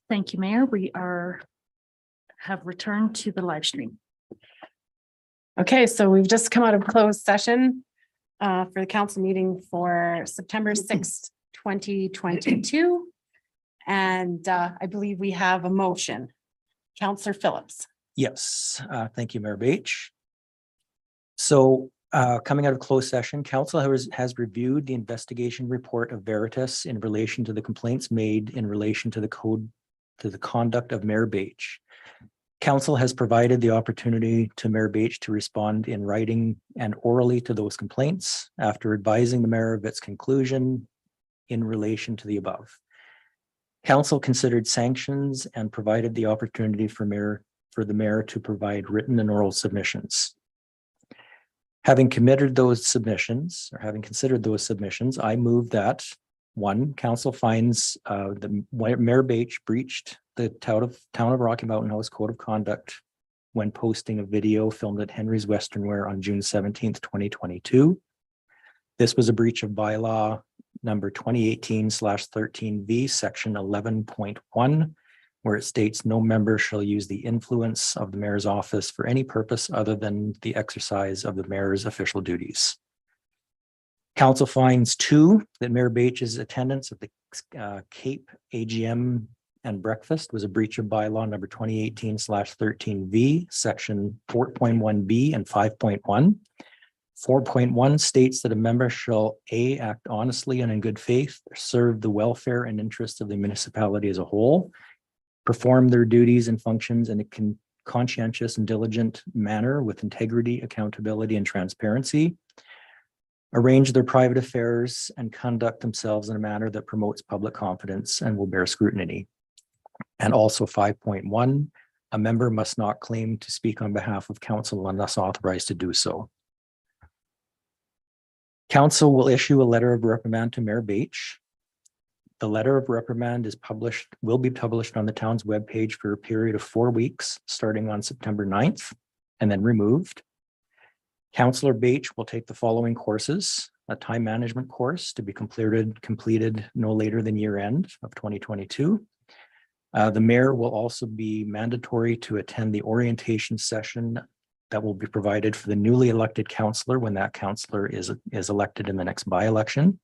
Thank you, Mayor. Have returned to the live stream. Okay, so we've just come out of closed session for the council meeting for September 6th, 2022. And I believe we have a motion. Counselor Phillips. Yes, thank you, Mayor Beach. So coming out of closed session, council has reviewed the investigation report of Veritas in relation to the complaints made in relation to the conduct of Mayor Beach. Council has provided the opportunity to Mayor Beach to respond in writing and orally to those complaints after advising the mayor of its conclusion in relation to the above. Council considered sanctions and provided the opportunity for the mayor to provide written and oral submissions. Having considered those submissions, I move that one, council finds the Mayor Beach breached the town of Rocky Mountain House Code of Conduct when posting a video filmed at Henry's Western Wear on June 17th, 2022. This was a breach of bylaw number 2018/13V, section 11.1, where it states no member shall use the influence of the mayor's office for any purpose other than the exercise of the mayor's official duties. Council finds two, that Mayor Beach's attendance at the Cape AGM and breakfast was a breach of bylaw number 2018/13V, section 4.1B and 5.1. 4.1 states that a member shall A, act honestly and in good faith, serve the welfare and interests of the municipality as a whole, perform their duties and functions in a conscientious and diligent manner with integrity, accountability, and transparency, arrange their private affairs and conduct themselves in a manner that promotes public confidence and will bear scrutiny. And also 5.1, a member must not claim to speak on behalf of council unless authorized to do so. Council will issue a letter of reprimand to Mayor Beach. The letter of reprimand will be published on the town's webpage for a period of 4 weeks, starting on September 9th, and then removed. Councillor Beach will take the following courses: a time management course to be completed no later than year end of 2022. The mayor will also be mandatory to attend the orientation session that will be provided for the newly elected councillor when that councillor is elected in the next by-election.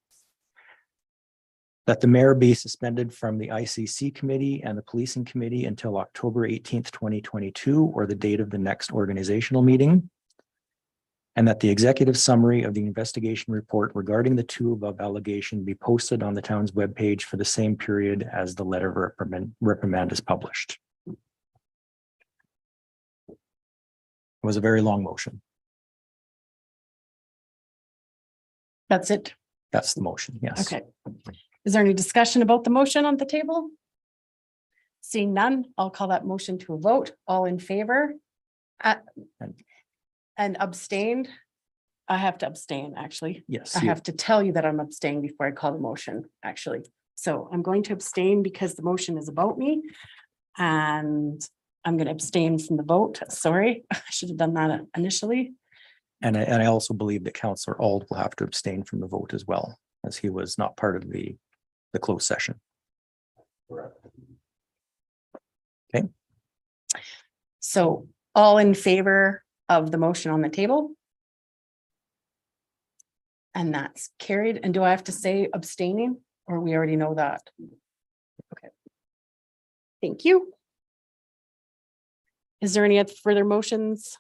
That the mayor be suspended from the ICC committee and the policing committee until October 18th, 2022, or the date of the next organizational meeting. And that the executive summary of the investigation report regarding the two above allegation be posted on the town's webpage for the same period as the letter of reprimand is published. It was a very long motion. That's it. That's the motion, yes. Okay. Is there any discussion about the motion on the table? Seeing none, I'll call that motion to a vote. All in favor? And abstained? I have to abstain, actually. Yes. I have to tell you that I'm abstaining before I call the motion, actually. So I'm going to abstain because the motion is about me. And I'm going to abstain from the vote. Sorry, I should have done that initially. And I also believe that Councillor Auld will have to abstain from the vote as well, as he was not part of the closed session. Okay. So all in favor of the motion on the table? And that's carried. And do I have to say abstaining, or we already know that? Okay. Thank you. Is there any other further motions?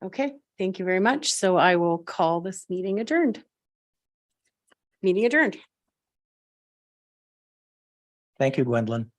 Okay, thank you very much. So I will call this meeting adjourned. Meeting adjourned. Thank you, Gwendolyn.